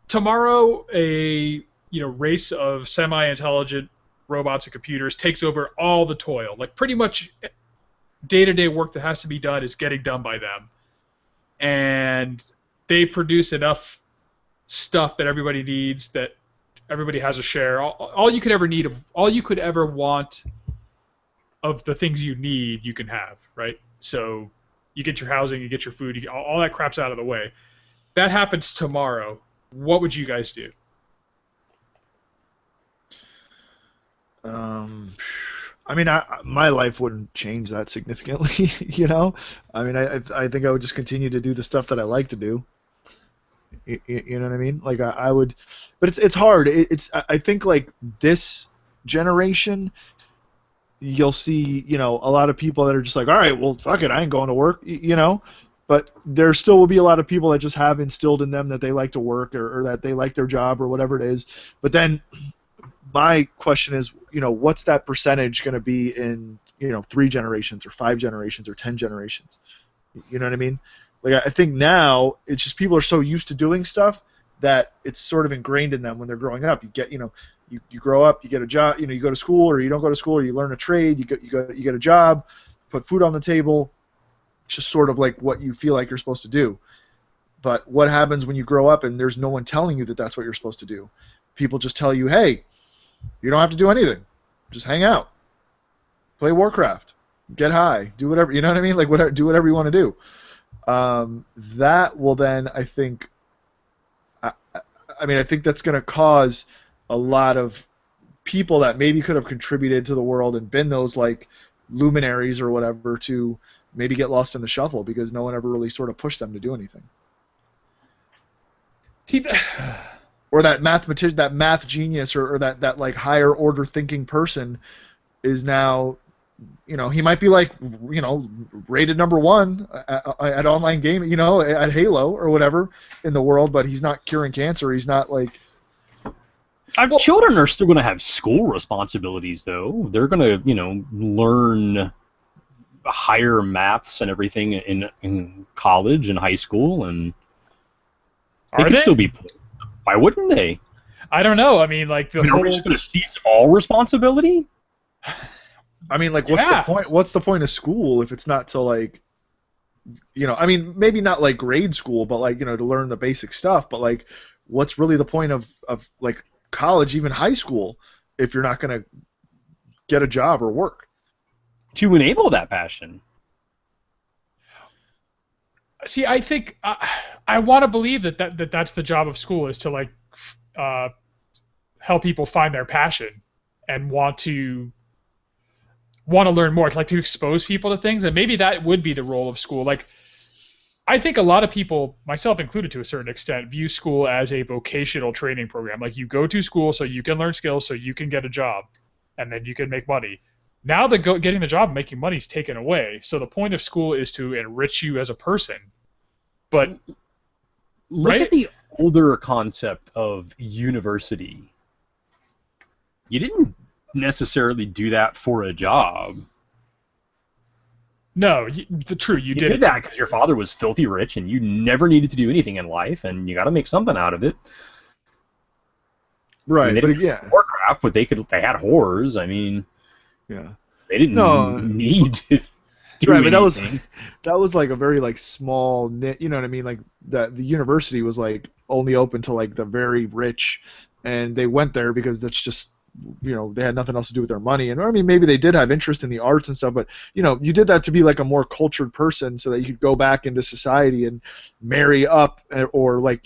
tomorrow, a race of semi-intelligent robots and computers takes over all the toil. Like, pretty much day-to-day work that has to be done is getting done by them, and they produce enough stuff that everybody needs, that everybody has a share. All you could ever need, all you could ever want of the things you need, you can have, right? So you get your housing, you get your food, all that crap's out of the way. That happens tomorrow. What would you guys do? I mean, my life wouldn't change that significantly, I mean, I think I would just continue to do the stuff that I like to do. You know what I mean? Like, I would, but it's hard. I think, like, this generation, you'll see, a lot of people that are just like, all right, well, fuck it, I ain't going to work, But there still will be a lot of people that just have instilled in them that they like to work, or that they like their job, or whatever it is. But then my question is, what's that percentage going to be in, 3 generations, or 5 generations, or 10 generations? You know what I mean? Like, I think now it's just people are so used to doing stuff that it's sort of ingrained in them when they're growing up. You get, you grow up, you get a job, you go to school, or you don't go to school, or you learn a trade, you get a job, put food on the table. It's just sort of like what you feel like you're supposed to do. But what happens when you grow up and there's no one telling you that that's what you're supposed to do? People just tell you, hey, you don't have to do anything. Just hang out. Play Warcraft. Get high. Do whatever, you know what I mean? Like, do whatever you want to do. That will then, I think, I think that's going to cause a lot of people that maybe could have contributed to the world and been those, like, luminaries or whatever, to maybe get lost in the shuffle because no one ever really sort of pushed them to do anything. Or that mathematician, that math genius, or that like higher order thinking person is now, he might be, like, rated number 1 at online gaming, at Halo or whatever in the world, but he's not curing cancer. He's not, like. Children are still going to have school responsibilities, though. They're going to, learn higher maths and everything in college and high school, and they can still be. Why wouldn't they? I don't know. I mean, like, are we just going to cease all responsibility? I mean, like, what's the point? What's the point of school if it's not to, like, I mean, maybe not like grade school, but, like, to learn the basic stuff. But, like, what's really the point of like college, even high school, if you're not going to get a job or work? To enable that passion. See, I think I want to believe that's the job of school is to like uh, help people find their passion and want to learn more, like to expose people to things, and maybe that would be the role of school. Like I think a lot of people, myself included to a certain extent, view school as a vocational training program. Like you go to school so you can learn skills, so you can get a job, and then you can make money. Now getting the job and making money is taken away. So the point of school is to enrich you as a person. But Look right? at the older concept of university. You didn't necessarily do that for a job. No, the true. You You did did it. that because your father was filthy rich and you never needed to do anything in life, and you got to make something out of it. I mean, Right, they but didn't yeah, have Warcraft, but they had whores. I mean, yeah. they didn't No, need to do right, but anything. that was like a very like small knit. You know what I mean? Like the university was like only open to like the very rich, and they went there because that's just they had nothing else to do with their money. And I mean maybe they did have interest in the arts and stuff, but you did that to be like a more cultured person so that you could go back into society and marry up or like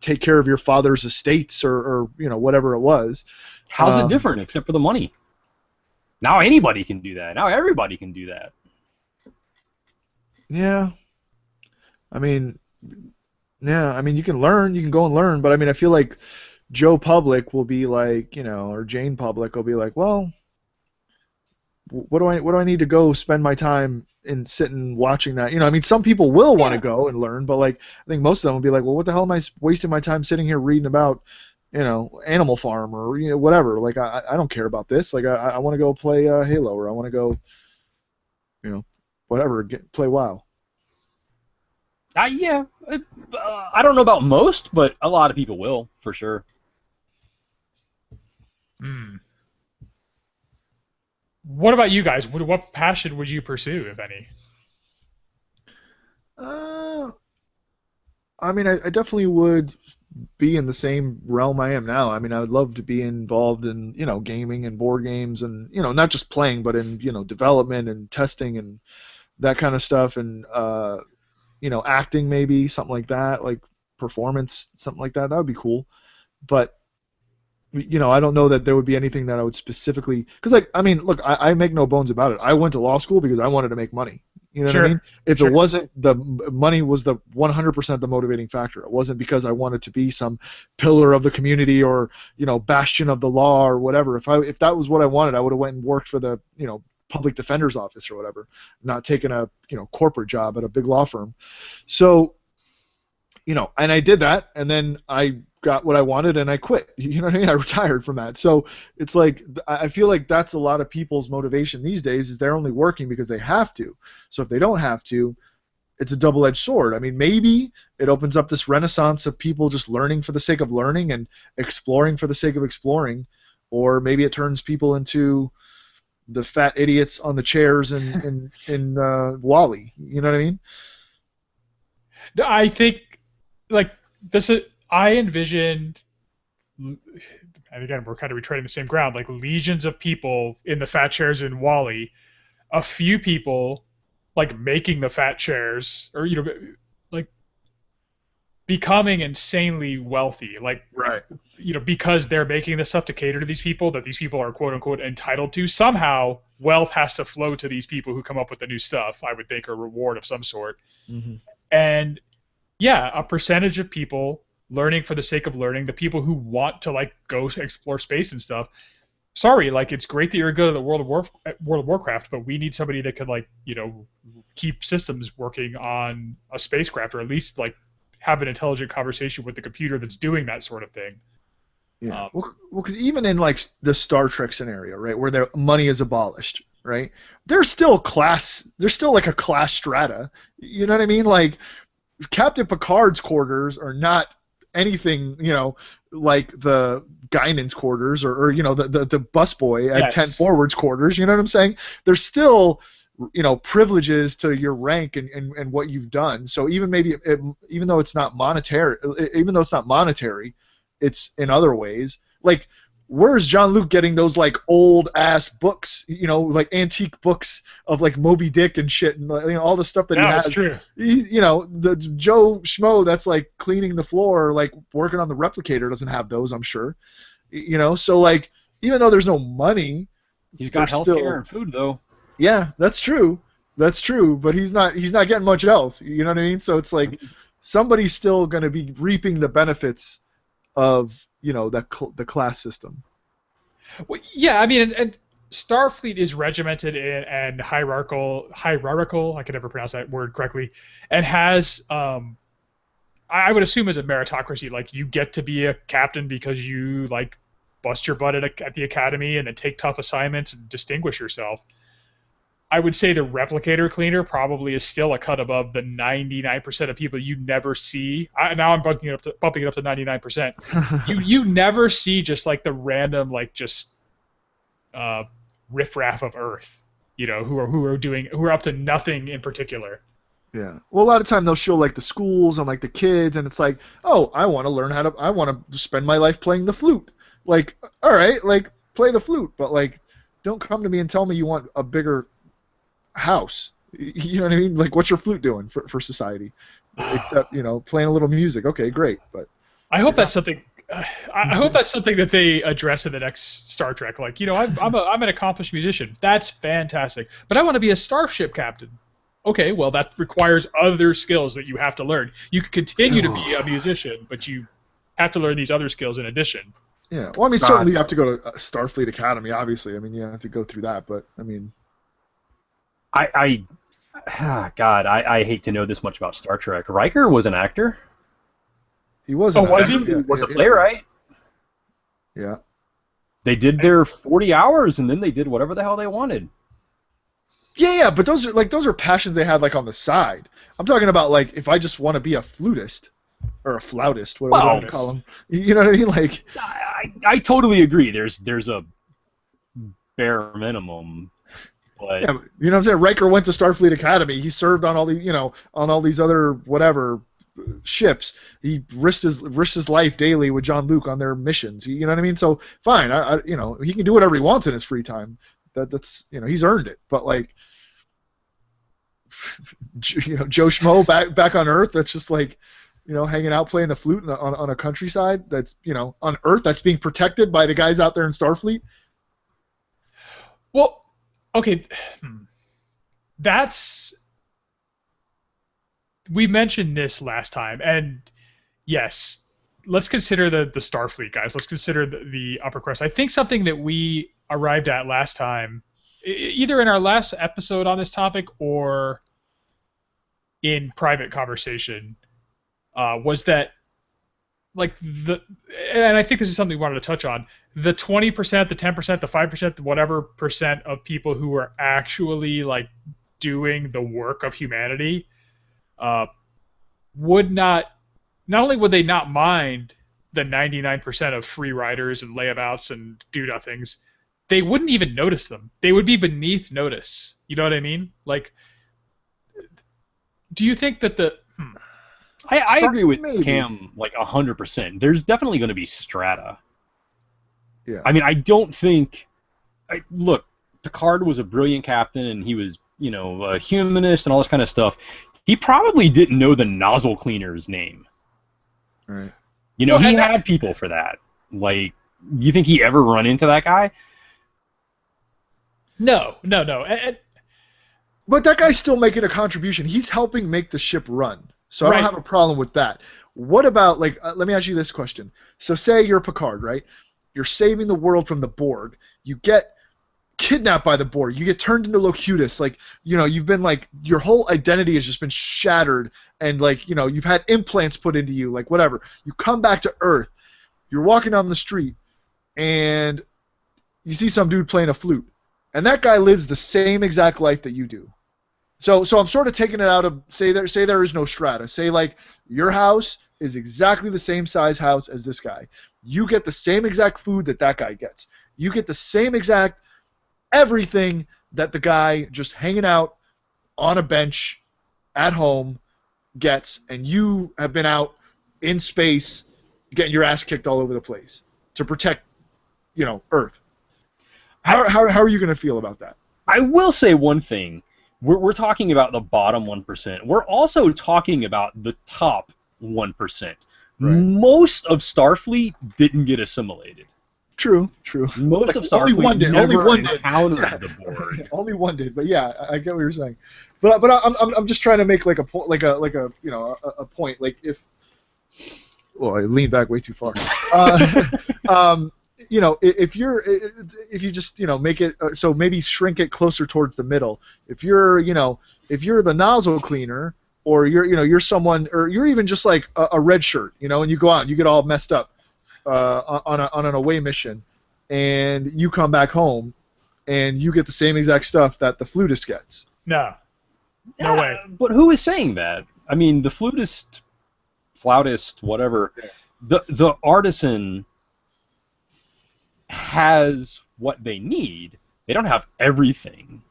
take care of your father's estates or whatever it was. How's it different except for the money? Now anybody can do that. Now everybody can do that. Yeah. I mean, yeah. I mean, you can learn. You can go and learn. But I mean, I feel like Joe Public will be like, or Jane Public will be like, well, what do I need to go spend my time in sitting watching that? I mean, some people will want to go and learn, but like, I think most of them will be like, well, what the hell am I wasting my time sitting here reading about, Animal Farm or whatever? Like, I don't care about this. Like, I want to go play Halo or I want to go, whatever, play WoW. Yeah. I don't know about most, but a lot of people will, for sure. Hmm. What about you guys? What passion would you pursue, if any? Uh, I mean, I definitely would be in the same realm I am now. I mean, I would love to be involved in, gaming and board games and, not just playing, but in, development and testing and that kind of stuff and, acting maybe, something like that, like performance, something like that. That would be cool. But, I don't know that there would be anything that I would specifically, because like, I mean, look, I make no bones about it. I went to law school because I wanted to make money. You know what I mean? Sure, If it sure. wasn't the money was the 100% the motivating factor. It wasn't because I wanted to be some pillar of the community or bastion of the law or whatever. If that was what I wanted, I would have went and worked for the public defender's office or whatever, not taken a corporate job at a big law firm. So and I did that, and then I got what I wanted, and I quit. You know what I mean? I retired from that. So it's like I feel like that's a lot of people's motivation these days is they're only working because they have to. So if they don't have to, it's a double-edged sword. I mean, maybe it opens up this renaissance of people just learning for the sake of learning and exploring for the sake of exploring, or maybe it turns people into the fat idiots on the chairs in Wally. You know what I mean? I think like this is I envisioned, and again we're kind of retreading the same ground, like legions of people in the fat chairs in Wally, a few people like making the fat chairs or like becoming insanely wealthy, like Right. because they're making this stuff to cater to these people that these people are quote unquote entitled to. Somehow wealth has to flow to these people who come up with the new stuff, I would think, a reward of some sort. Mm-hmm. And yeah, a percentage of people learning for the sake of learning, the people who want to like go explore space and stuff. Sorry, like it's great that you're good at the World of Warcraft, but we need somebody that could like keep systems working on a spacecraft, or at least like have an intelligent conversation with the computer that's doing that sort of thing. Yeah. Well, because even in like the Star Trek scenario, right, where the money is abolished, right, there's still class. There's still like a class strata. You know what I mean? Like Captain Picard's quarters are not anything, like the Guinan's quarters or the busboy at Yes. 10 Forward's quarters. You know what I'm saying? There's still privileges to your rank and what you've done. So even maybe even though it's not monetary, it's in other ways. Like where's John Luke getting those like old ass books, like antique books of like Moby Dick and shit, and all the stuff that he has. That's true. The Joe Schmo that's like cleaning the floor, like working on the replicator, doesn't have those, I'm sure. So like even though there's no money, he's got healthcare and food though. Yeah, that's true. That's true, but he's not getting much else. You know what I mean? So it's like somebody's still going to be reaping the benefits of the class system. Well, yeah, I mean, and Starfleet is regimented and hierarchical. I can never pronounce that word correctly, and has I would assume as a meritocracy, like you get to be a captain because you like bust your butt at the academy and then take tough assignments and distinguish yourself. I would say the replicator cleaner probably is still a cut above the 99% of people you never see. Now I'm bumping it up to 99%. You never see just like the random like just riffraff of Earth, who are up to nothing in particular. Yeah. Well, a lot of time they'll show like the schools and like the kids, and it's like, oh, I want to spend my life playing the flute. Like, all right, like play the flute, but like, don't come to me and tell me you want a bigger house. You know what I mean? Like, what's your flute doing for society? Except, playing a little music. Okay, great, but I hope that's something. I hope that's something that they address in the next Star Trek. Like, I'm an accomplished musician. That's fantastic, but I want to be a starship captain. Okay, well, that requires other skills that you have to learn. You can continue to be a musician, but you have to learn these other skills in addition. Yeah. Well, I mean, certainly you have to go to Starfleet Academy. Obviously, I mean, you have to go through that, but I mean. I hate to know this much about Star Trek. Riker was an actor. He was. Was he? He was a playwright. Yeah. They did their 40 hours, and then they did whatever the hell they wanted. Yeah, but those are passions they had like on the side. I'm talking about like if I just want to be a flutist or a flautist, whatever you want to call them. You know what I mean? Like. I totally agree. There's a bare minimum. But, yeah, you know what I'm saying? Riker went to Starfleet Academy. He served on all these other whatever ships. He risked his life daily with John Luke on their missions. You know what I mean? So fine, he can do whatever he wants in his free time. That's he's earned it. But like, Joe Schmo back on Earth. That's just like, hanging out playing the flute on a countryside. That's on Earth. That's being protected by the guys out there in Starfleet. Well. Okay, we mentioned this last time, and yes, let's consider the Starfleet guys. Let's consider the upper crust. I think something that we arrived at last time, either in our last episode on this topic or in private conversation, was that like and I think this is something we wanted to touch on, the 20%, the 10%, the 5%, whatever percent of people who are actually like doing the work of humanity would not only would they not mind the 99% of free riders and layabouts and do-nothings, they wouldn't even notice them. They would be beneath notice. You know what I mean? Like, do you think that I agree with Cam like 100%. There's definitely going to be strata. Yeah. I mean, I don't think. Look, Picard was a brilliant captain, and he was, a humanist and all this kind of stuff. He probably didn't know the nozzle cleaner's name. Right. He had people for that. Like, you think he ever run into that guy? No. But that guy's still making a contribution. He's helping make the ship run. So I don't have a problem with that. What about, like, let me ask you this question. So say you're Picard, right? You're saving the world from the Borg. You get kidnapped by the Borg. You get turned into Locutus. Like, you've been, like, your whole identity has just been shattered. And, like, you've had implants put into you, like, whatever. You come back to Earth. You're walking down the street. And you see some dude playing a flute. And that guy lives the same exact life that you do. So I'm sort of taking it out of, say there is no strata. Say, like, your house is exactly the same size house as this guy. You get the same exact food that guy gets. You get the same exact everything that the guy just hanging out on a bench at home gets, and you have been out in space getting your ass kicked all over the place to protect Earth. How are you going to feel about that? I will say one thing. We're talking about the bottom 1%. We're also talking about the top 1%. Right. Most of Starfleet didn't get assimilated. True. Most of Starfleet never encountered the Borg. Only one did, but yeah, I get what you're saying. But I'm just trying to make like a point, like a point. Like if, I leaned back way too far. If you just make it so maybe shrink it closer towards the middle. If you're the nozzle cleaner, or you're someone, or you're even just like a red shirt, and you go out and you get all messed up on an away mission, and you come back home and you get the same exact stuff that the flutist gets. No way. But who is saying that? I mean, the flautist, whatever, the artisan has what they need. They don't have everything.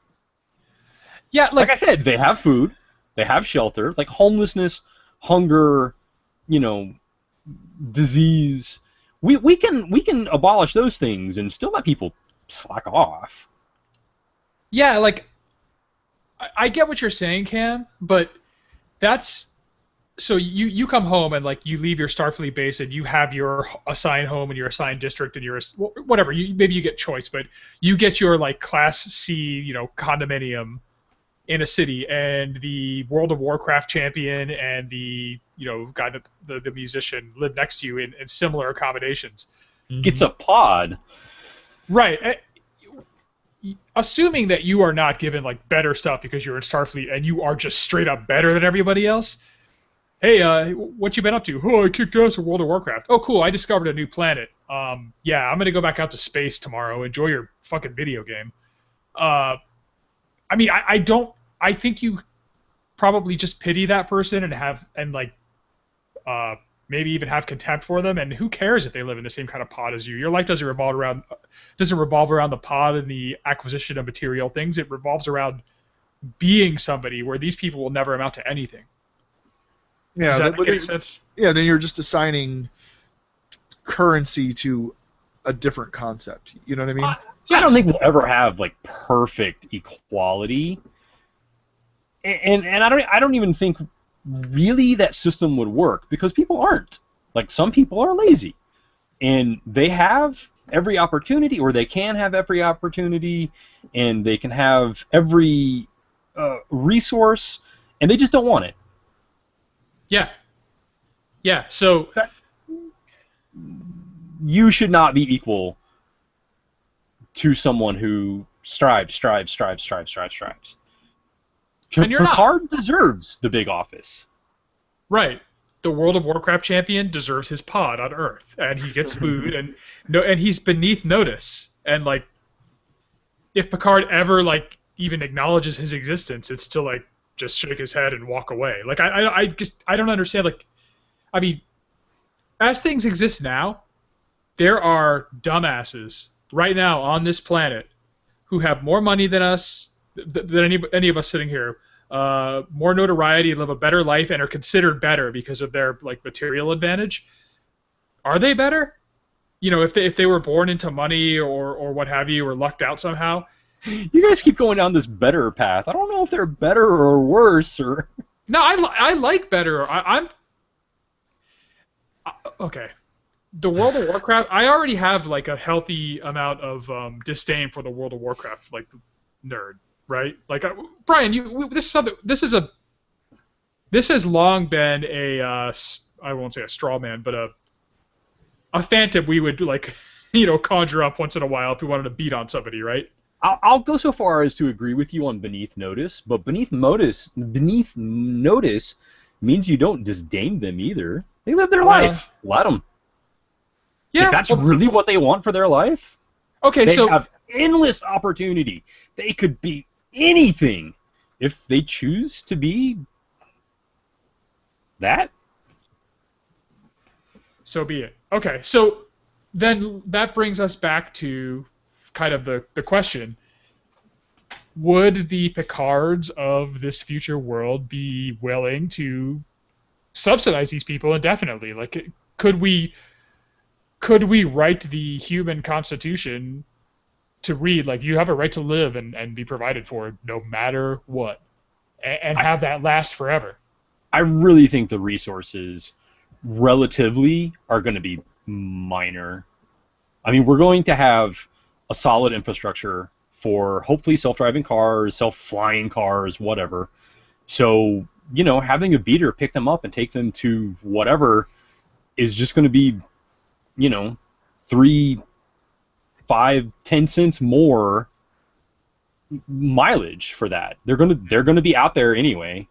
Yeah, like I said, they have food, they have shelter, like homelessness, hunger, disease. We can abolish those things and still let people slack off. Yeah, like I get what you're saying, Cam, but that's so you come home and like you leave your Starfleet base and you have your assigned home and your assigned district and your whatever. Maybe you get choice, but you get your like Class C, condominium in a city, and the World of Warcraft champion and the guy that the musician live next to you in similar accommodations. Gets a pod. Right. Assuming that you are not given like better stuff because you're in Starfleet and you are just straight up better than everybody else. Hey, what you been up to? Oh, I kicked ass at World of Warcraft. Oh, cool, I discovered a new planet. Yeah, I'm gonna go back out to space tomorrow. Enjoy your fucking video game. I mean, I think you probably just pity that person and maybe even have contempt for them. And who cares if they live in the same kind of pod as you? Your life doesn't revolve around the pod and the acquisition of material things. It revolves around being somebody where these people will never amount to anything. Yeah, does that make any sense? Yeah, then you're just assigning currency to a different concept. You know what I mean? I don't think we'll ever have like perfect equality, and I don't even think really that system would work because people aren't. Like some people are lazy, and they have every opportunity, or they can have every opportunity, and they can have every resource, and they just don't want it. Yeah. So you should not be equal to someone who strives. And you're Picard deserves the big office. Right. The World of Warcraft champion deserves his pod on Earth, and he gets food, and he's beneath notice. And like, if Picard ever like even acknowledges his existence, it's to like just shake his head and walk away. Like I don't understand. Like, I mean, as things exist now, there are dumbasses right now on this planet who have more money than us, than any of us sitting here, more notoriety, live a better life, and are considered better because of their like material advantage. Are they better? If they were born into money or what have you, or lucked out somehow. You guys keep going down this better path. I don't know if they're better or worse or. No, I like better. I'm okay. The World of Warcraft. I already have like a healthy amount of disdain for the World of Warcraft like nerd, right? Like Brian, this has long been a I won't say a straw man, but a phantom we would like conjure up once in a while if we wanted to beat on somebody, right? I'll go so far as to agree with you on beneath notice, but beneath notice means you don't disdain them either. They live their life. Let them. Yeah, if that's really what they want for their life. Okay, they have endless opportunity. They could be anything if they choose to be that. So be it. Okay, so then that brings us back to kind of the question: would the Picards of this future world be willing to subsidize these people indefinitely? Like, could we could we write the human constitution to read like you have a right to live and be provided for no matter what, and I, have that last forever? I really think the resources relatively are going to be minor. I mean, we're going to have a solid infrastructure for hopefully self-driving cars, self-flying cars, whatever. So, having a beater pick them up and take them to whatever is just going to be, 3, 5, 10 cents more mileage for that. They're gonna be out there anyway.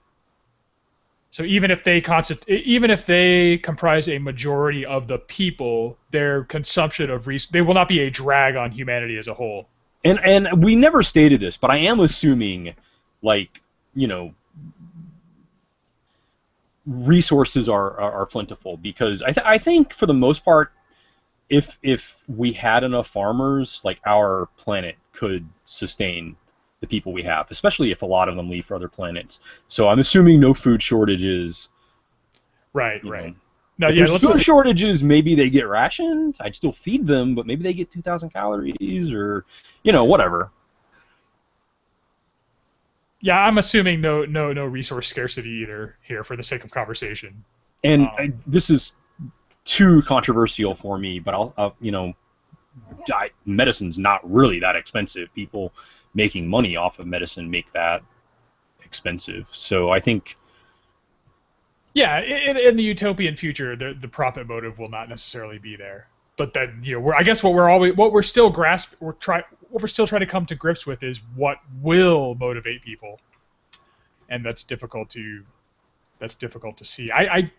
So even if they comprise a majority of the people, their consumption of they will not be a drag on humanity as a whole. And we never stated this, but I am assuming, like, resources are plentiful, because I think for the most part, if we had enough farmers, like, our planet could sustain the people we have, especially if a lot of them leave for other planets. So I'm assuming no food shortages. Right. No, If there's food shortages, maybe they get rationed. I'd still feed them, but maybe they get 2,000 calories or, whatever. Yeah, I'm assuming no resource scarcity either here for the sake of conversation. And this is too controversial for me, but I'll medicine's not really that expensive. People making money off of medicine make that expensive. So I think, yeah, in the utopian future, the profit motive will not necessarily be there. But then, I guess what we're still trying to come to grips with is what will motivate people, and that's difficult to see. I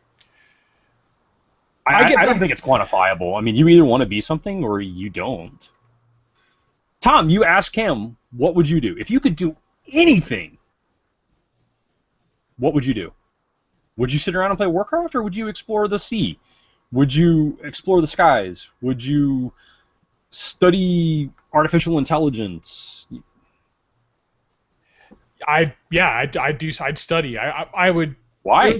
don't think it's quantifiable. I mean, you either want to be something or you don't. Tom, you ask him, what would you do? If you could do anything, what would you do? Would you sit around and play Warcraft, or would you explore the sea? Would you explore the skies? Would you study artificial intelligence? I'd study. I would. Why?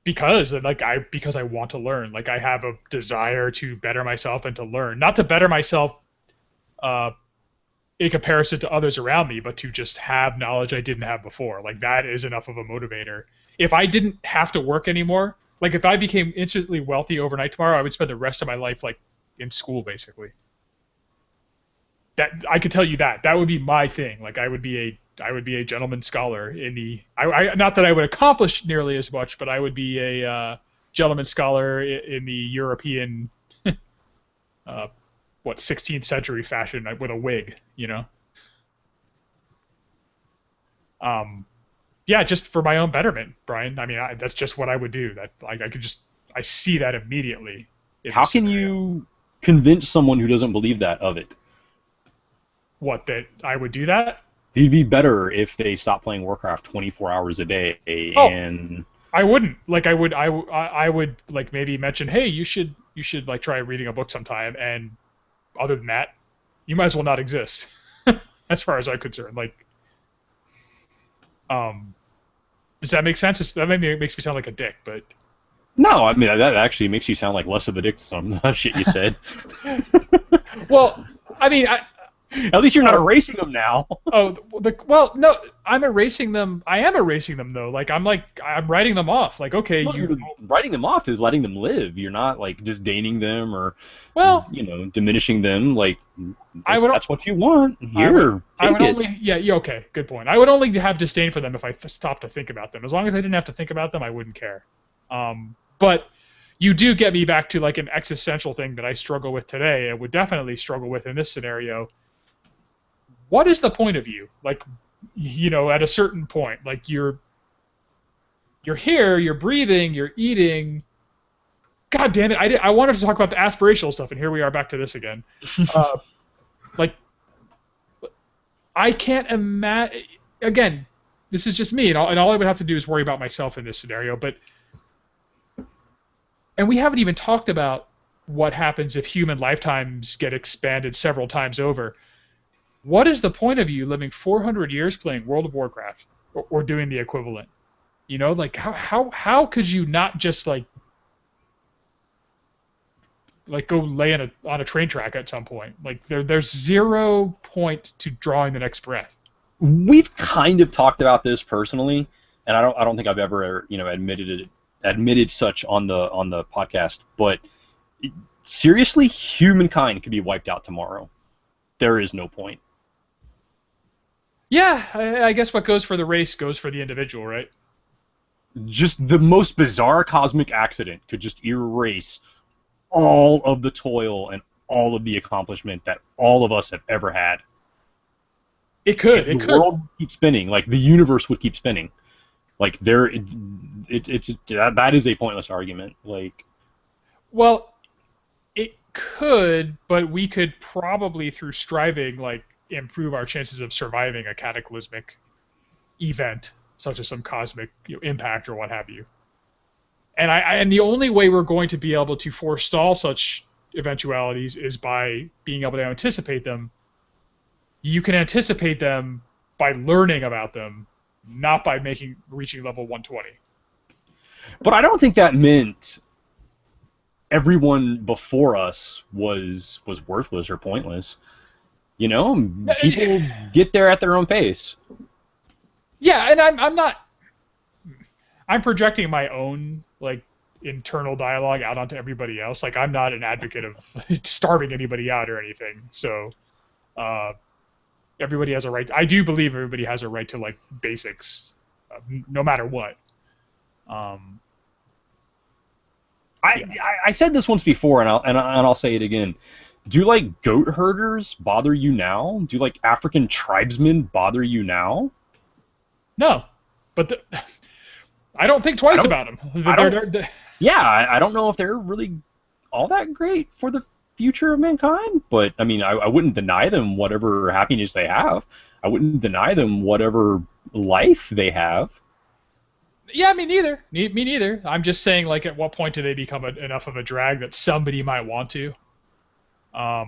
Because I want to learn. Like, I have a desire to better myself and to learn, not to better myself in comparison to others around me, but to just have knowledge I didn't have before. Like, that is enough of a motivator. If I didn't have to work anymore, like, if I became instantly wealthy overnight tomorrow, I would spend the rest of my life, like, in school, basically. That I could tell you that would be my thing. Like, I would be a gentleman scholar in the. Not that I would accomplish nearly as much, but I would be a gentleman scholar in the European, 16th century fashion with a wig, Yeah, just for my own betterment, Brian. I mean, that's just what I would do. That, like, I see that immediately. How can you convince someone who doesn't believe that of it? What, that I would do that? It'd be better if they stopped playing Warcraft 24 hours a day. And I wouldn't. Like, I would like maybe mention, hey, you should like try reading a book sometime. And other than that, you might as well not exist, as far as I'm concerned. Like, does that make sense? That maybe makes me sound like a dick, but no, I mean, that actually makes you sound like less of a dick than some shit you said. Well, I mean, at least you're not erasing them now. Well, no, I'm erasing them. I am erasing them, though. Like, I'm writing them off. Like, okay, writing them off is letting them live. You're not, like, disdaining them or, diminishing them. Like, that's what you want. Okay, good point. I would only have disdain for them if I stopped to think about them. As long as I didn't have to think about them, I wouldn't care. But you do get me back to, like, an existential thing that I struggle with today, and would definitely struggle with in this scenario. What is the point of you? Like, at a certain point, like, you're here, you're breathing, you're eating. God damn it! I wanted to talk about the aspirational stuff, and here we are back to this again. Like, I can't imagine. Again, this is just me, and all I would have to do is worry about myself in this scenario. And we haven't even talked about what happens if human lifetimes get expanded several times over. What is the point of you living 400 years playing World of Warcraft or doing the equivalent? Like, how could you not just, like, like go lay on a train track at some point. Like there's zero point to drawing the next breath. We've kind of talked about this personally, and I don't think I've ever admitted such on the podcast. But seriously, humankind could be wiped out tomorrow. There is no point. Yeah, I guess what goes for the race goes for the individual, right? Just the most bizarre cosmic accident could just erase all of the toil and all of the accomplishment that all of us have ever had. It could. The world would keep spinning. Like the universe would keep spinning. Like that is a pointless argument. Like, well, it could, but we could probably through striving like improve our chances of surviving a cataclysmic event, such as some cosmic impact or what have you. And the only way we're going to be able to forestall such eventualities is by being able to anticipate them. You can anticipate them by learning about them, not by reaching level 120. But I don't think that meant everyone before us was worthless or pointless. You know, people get there at their own pace. Yeah, and I'm projecting my own like internal dialogue out onto everybody else. Like I'm not an advocate of starving anybody out or anything. So everybody has a right. I do believe everybody has a right to like basics, no matter what. I said this once before, and I'll say it again. Do like goat herders bother you now? Do like African tribesmen bother you now? No, but I don't think twice about them. I don't know if they're really all that great for the future of mankind, but I mean, I wouldn't deny them whatever happiness they have. I wouldn't deny them whatever life they have. Yeah, me neither. Me neither. I'm just saying, like, at what point do they become enough of a drag that somebody might want to? I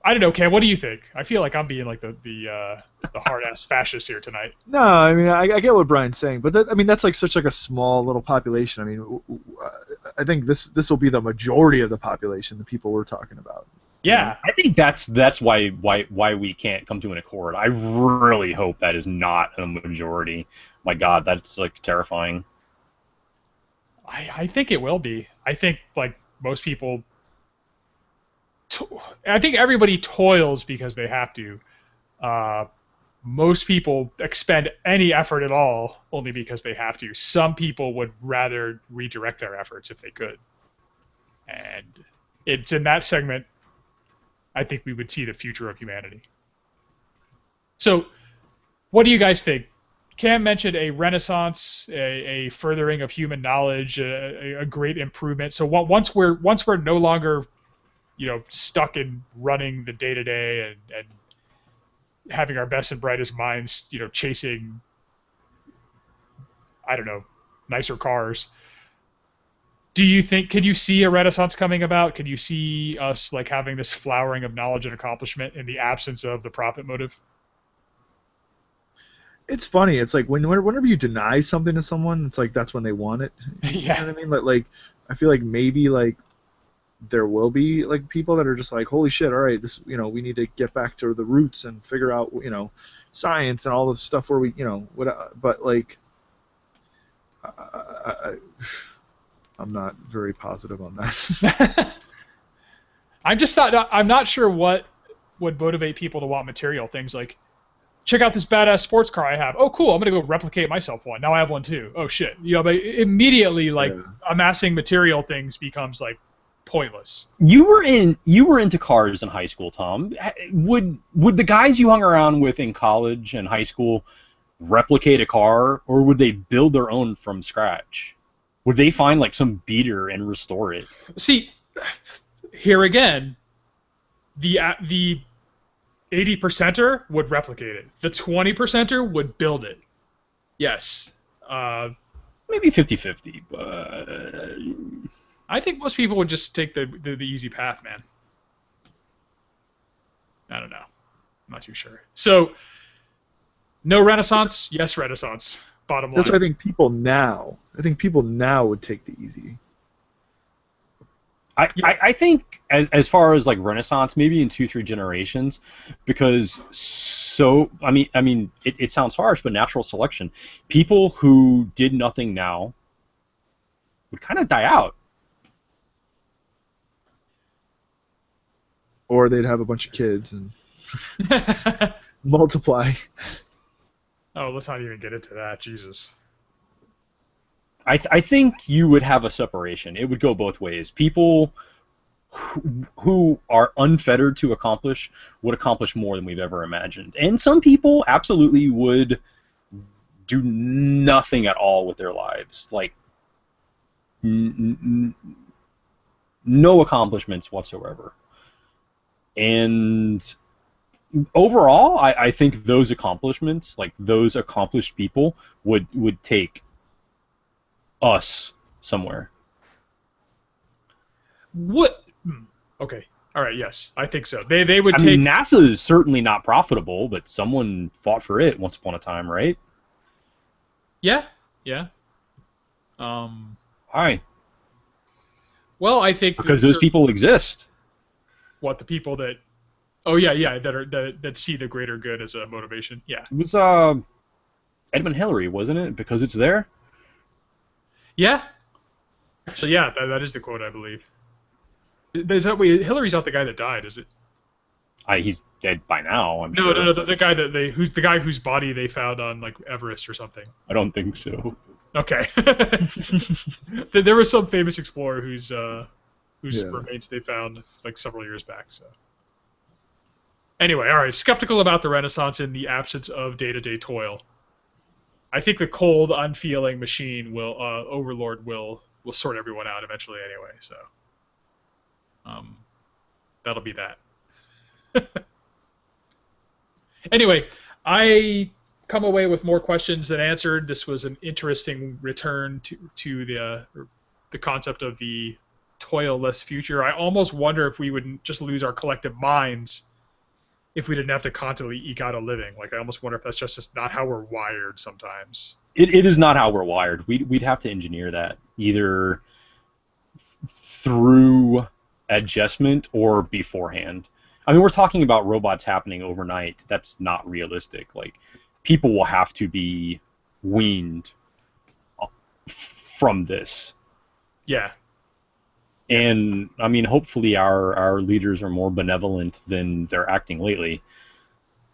don't know, Cam. What do you think? I feel like I'm being like the hard-ass fascist here tonight. No, I mean I get what Brian's saying, but that's like such like a small little population. I mean, I think this will be the majority of the population, the people we're talking about. Yeah, I think that's why we can't come to an accord. I really hope that is not a majority. My God, that's like terrifying. I think it will be. I think like most people. I think everybody toils because they have to. Most people expend any effort at all only because they have to. Some people would rather redirect their efforts if they could. And it's in that segment I think we would see the future of humanity. So, what do you guys think? Cam mentioned a renaissance, a furthering of human knowledge, a great improvement. So once we're no longer, stuck in running the day-to-day and having our best and brightest minds, chasing, I don't know, nicer cars. Could you see a renaissance coming about? Could you see us like having this flowering of knowledge and accomplishment in the absence of the profit motive? It's funny. It's like whenever you deny something to someone, it's like that's when they want it. You know what I mean? Like I feel like maybe like there will be like people that are just like, holy shit, all right, this we need to get back to the roots and figure out science and all the stuff where we but like I'm not very positive on that. I'm not sure what would motivate people to want material things like, check out this badass sports car I have. Oh, cool! I'm gonna go replicate myself one. Now I have one too. Oh shit! But immediately amassing material things becomes like pointless. You were into cars in high school, Tom. Would the guys you hung around with in college and high school replicate a car, or would they build their own from scratch? Would they find like some beater and restore it? See, here again, the 80%er would replicate it. The 20%er would build it. Yes. Maybe 50-50, but I think most people would just take the easy path, man. I don't know. I'm not too sure. So, no renaissance, yes renaissance. Bottom line. That's what I think people now would take the easy. I think as far as like Renaissance, maybe in 2-3 generations, because it sounds harsh, but natural selection, people who did nothing now would kind of die out. Or they'd have a bunch of kids and multiply. Oh, let's not even get into that. Jesus. I think you would have a separation. It would go both ways. People who are unfettered to accomplish would accomplish more than we've ever imagined. And some people absolutely would do nothing at all with their lives. Like, no accomplishments whatsoever. And overall, I think those accomplishments, like those accomplished people, would take us somewhere. What? Okay. All right. Yes, I think so. They would I take. mean, NASA is certainly not profitable, but someone fought for it once upon a time, right? Yeah. Yeah. Why? Well, I think Because those people exist. What, the people that? Oh yeah, yeah. That see the greater good as a motivation. Yeah. It was Edmund Hillary, wasn't it? Because it's there. Yeah. Actually, yeah. That is the quote, I believe. Is that wait? Hillary's not the guy that died, is it? He's dead by now, I'm No, sure. no, no. The guy whose body they found on like Everest or something. I don't think so. Okay. There was some famous explorer whose remains they found like several years back. So. Anyway, all right. Skeptical about the Renaissance in the absence of day-to-day toil. I think the cold, unfeeling machine will overlord will sort everyone out eventually anyway. So. That'll be that. Anyway, I come away with more questions than answered. This was an interesting return to the concept of the toil-less future. I almost wonder if we would just lose our collective minds if we didn't have to constantly eke out a living. Like, I almost wonder if that's just not how we're wired sometimes. It is not how we're wired. We'd have to engineer that either through adjustment or beforehand. I mean, we're talking about robots happening overnight. That's not realistic. Like, people will have to be weaned from this. Yeah. And I mean, hopefully our leaders are more benevolent than they're acting lately,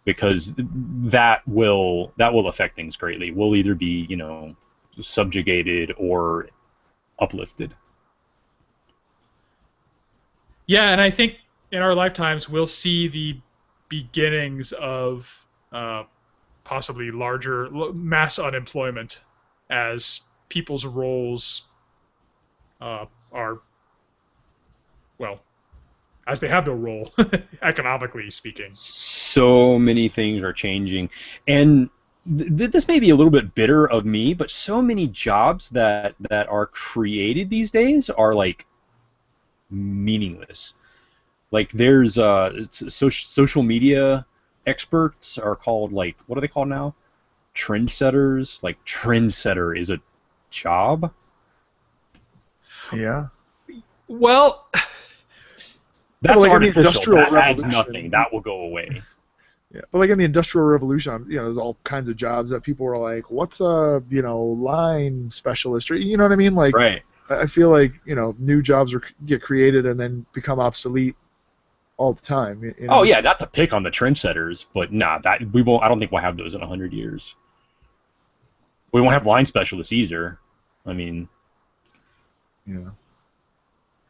because that will affect things greatly. We'll either be, subjugated or uplifted. Yeah, and I think in our lifetimes we'll see the beginnings of possibly larger mass unemployment as people's roles are, well, as they have no role, economically speaking. So many things are changing. And this may be a little bit bitter of me, but so many jobs that are created these days are, like, meaningless. Like, there's social media experts are called, like, what are they called now? Trendsetters. Like, trendsetter is a job. Yeah. Well, that's like artificial. That adds nothing. That will go away. Yeah, but like in the Industrial Revolution, there's all kinds of jobs that people were like, "What's a line specialist?" Or you know what I mean? Like, right. I feel like new jobs get created and then become obsolete all the time. Oh yeah, not to pick on the trendsetters, but that we won't. I don't think we'll have those in 100 years. We won't have line specialists either. I mean, yeah.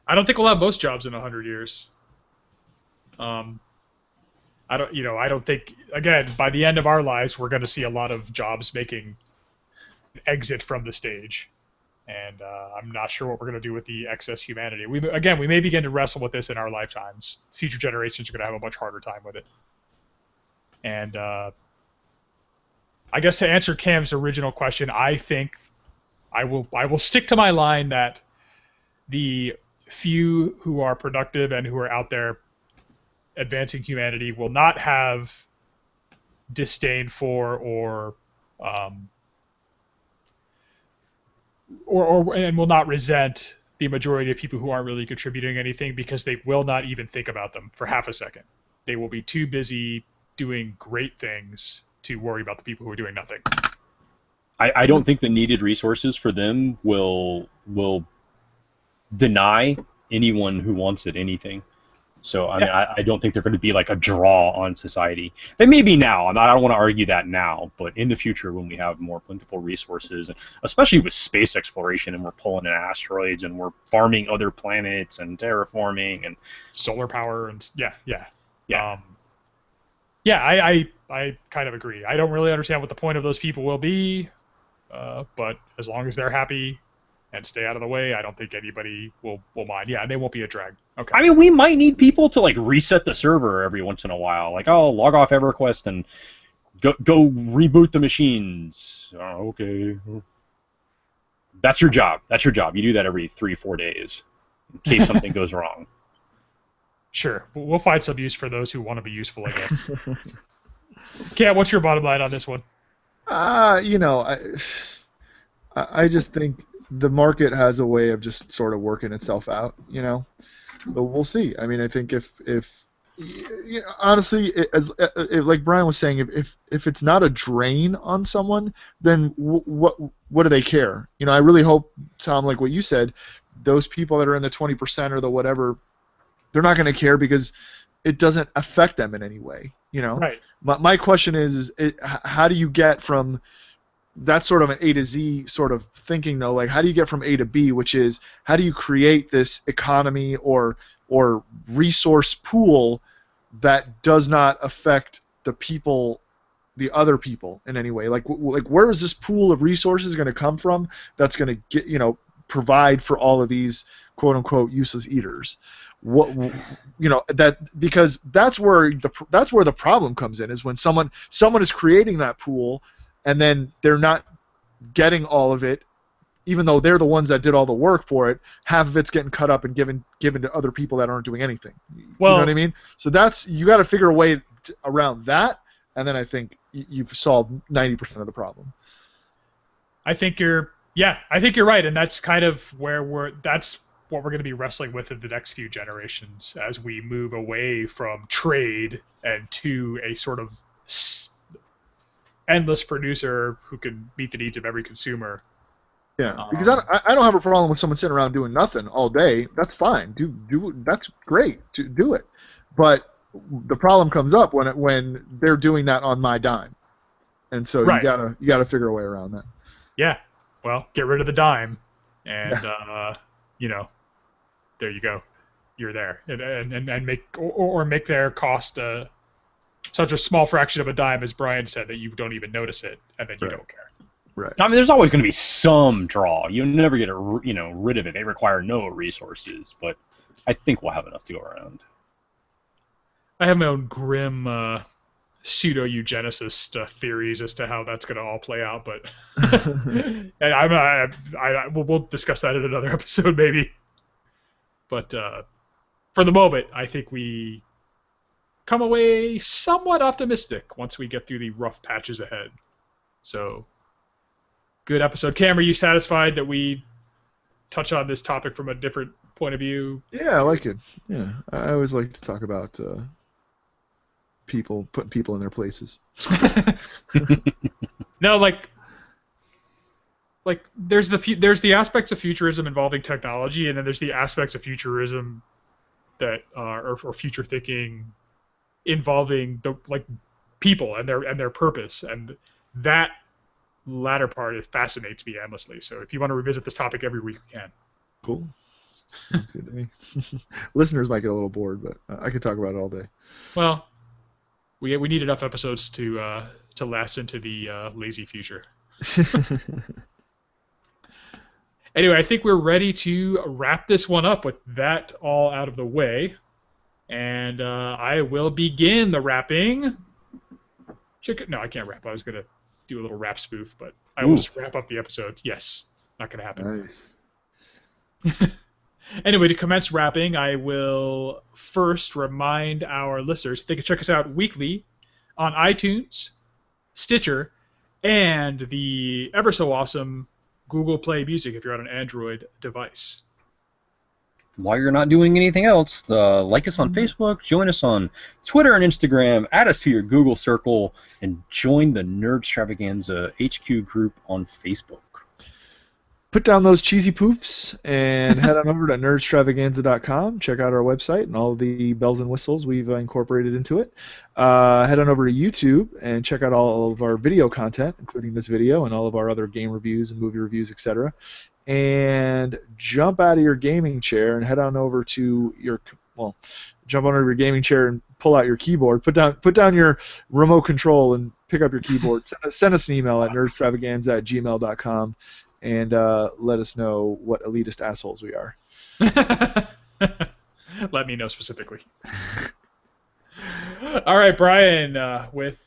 I don't think we'll have most jobs in 100 years. I don't think, again, by the end of our lives, we're going to see a lot of jobs making an exit from the stage. And I'm not sure what we're going to do with the excess humanity. We may begin to wrestle with this in our lifetimes. Future generations are going to have a much harder time with it. And I guess to answer Cam's original question, I think I will stick to my line that the few who are productive and who are out there advancing humanity will not have disdain for and will not resent the majority of people who aren't really contributing anything because they will not even think about them for half a second. They will be too busy doing great things to worry about the people who are doing nothing. I don't think the needed resources for them will deny anyone who wants it anything. So I mean, I don't think they're going to be like a draw on society. They may be now. I don't want to argue that now, but in the future, when we have more plentiful resources, especially with space exploration, and we're pulling in asteroids, and we're farming other planets, and terraforming, and solar power, and yeah. I kind of agree. I don't really understand what the point of those people will be, but as long as they're happy and stay out of the way, I don't think anybody will mind. Yeah, and they won't be a drag. Okay. I mean, we might need people to like reset the server every once in a while. Like, oh, log off EverQuest and go reboot the machines. Oh, okay. That's your job. That's your job. You do that every 3-4 days in case something goes wrong. Sure. We'll find some use for those who want to be useful, I guess. Kat, what's your bottom line on this one? You know, I just think the market has a way of just sort of working itself out, you know. So we'll see. I mean, I think if you know, honestly, like Brian was saying, if it's not a drain on someone, then what do they care? You know, I really hope, Tom, like what you said, those people that are in the 20% or the whatever, they're not going to care because it doesn't affect them in any way. You know. Right. My question is how do you get from that's sort of an A to Z sort of thinking, though. Like, how do you get from A to B, which is how do you create this economy or resource pool that does not affect the people, the other people in any way? Like where is this pool of resources going to come from that's going to get, you know, provide for all of these quote unquote useless eaters? What, you know, that because that's where the problem comes in, is when someone is creating that pool and then they're not getting all of it, even though they're the ones that did all the work for it. Half of it's getting cut up and given to other people that aren't doing anything. Well, you know what I mean? So you got to figure a way around that, and then I think you've solved 90% of the problem. I think you're right, and that's kind of where that's what we're going to be wrestling with in the next few generations as we move away from trade and to a sort of endless producer who can meet the needs of every consumer. Yeah, because I don't have a problem with someone sitting around doing nothing all day. That's fine. Do that's great. Do it. But the problem comes up when they're doing that on my dime, and so right. you gotta figure a way around that. Yeah. Well, get rid of the dime, and you know, there you go. You're there, and make their cost such a small fraction of a dime, as Brian said, that you don't even notice it, and then you don't care. Right. I mean, there's always going to be some draw. You never get rid of it. They require no resources, but I think we'll have enough to go around. I have my own grim pseudo-eugenicist theories as to how that's going to all play out, but and we'll discuss that in another episode maybe. But for the moment, I think we come away somewhat optimistic once we get through the rough patches ahead. So, good episode. Cam, are you satisfied that we touch on this topic from a different point of view? Yeah, I like it. Yeah, I always like to talk about people, putting people in their places. No, like there's the aspects of futurism involving technology, and then there's the aspects of futurism that or future thinking involving the people and their purpose, and that latter part fascinates me endlessly. So if you want to revisit this topic every week, we can. Cool. Sounds good to me. Listeners might get a little bored, but I could talk about it all day. Well, we need enough episodes to last into the lazy future. Anyway, I think we're ready to wrap this one up with that all out of the way. And I will begin the rapping. No, I can't rap. I was going to do a little rap spoof, but I will just wrap up the episode. Yes, not going to happen. Nice. Anyway, to commence rapping, I will first remind our listeners they can check us out weekly on iTunes, Stitcher, and the ever so awesome Google Play Music if you're on an Android device. while you're not doing anything else, like us on Facebook, join us on Twitter and Instagram, add us to your Google Circle, and join the Nerd Extravaganza HQ group on Facebook. Put down those cheesy poofs and head on over to nerdstravaganza.com. Check out our website and all the bells and whistles we've incorporated into it. Head on over to YouTube and check out all of our video content, including this video and all of our other game reviews and movie reviews, etc. And jump out of your gaming chair and head on over to your jump on over your gaming chair and pull out your keyboard. Put down your remote control and pick up your keyboard. Send us an email at nerdstravaganza@gmail.com. And let us know what elitist assholes we are. Let me know specifically. All right, Brian, with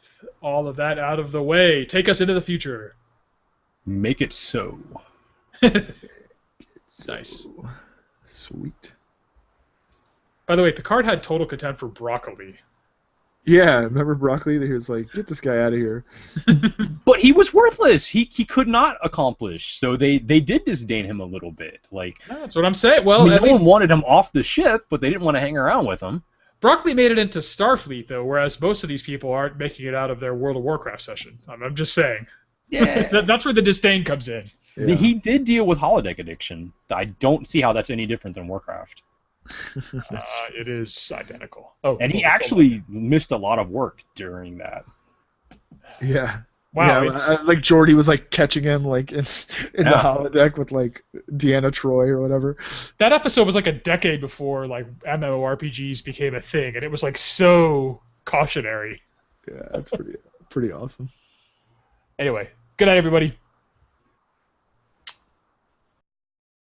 all of that out of the way, take us into the future. Make it so. Nice. Sweet. By the way, Picard had total contempt for broccoli. Yeah, remember Broccoli? He was like, get this guy out of here. But he was worthless. He could not accomplish. So they did disdain him a little bit. Like, that's what I'm saying. Well, I mean, no one wanted him off the ship, but they didn't want to hang around with him. Broccoli made it into Starfleet, though, whereas most of these people aren't making it out of their World of Warcraft session. I'm just saying. Yeah. That's where the disdain comes in. Yeah. He did deal with holodeck addiction. I don't see how that's any different than Warcraft. It is identical. Oh, and he actually missed a lot of work during that. Yeah. Wow. Yeah, like Geordi was like catching him like in the holodeck with like Deanna Troi or whatever. That episode was like a decade before like MMORPGs became a thing, and it was like so cautionary. Yeah, that's pretty awesome. Anyway, good night, everybody.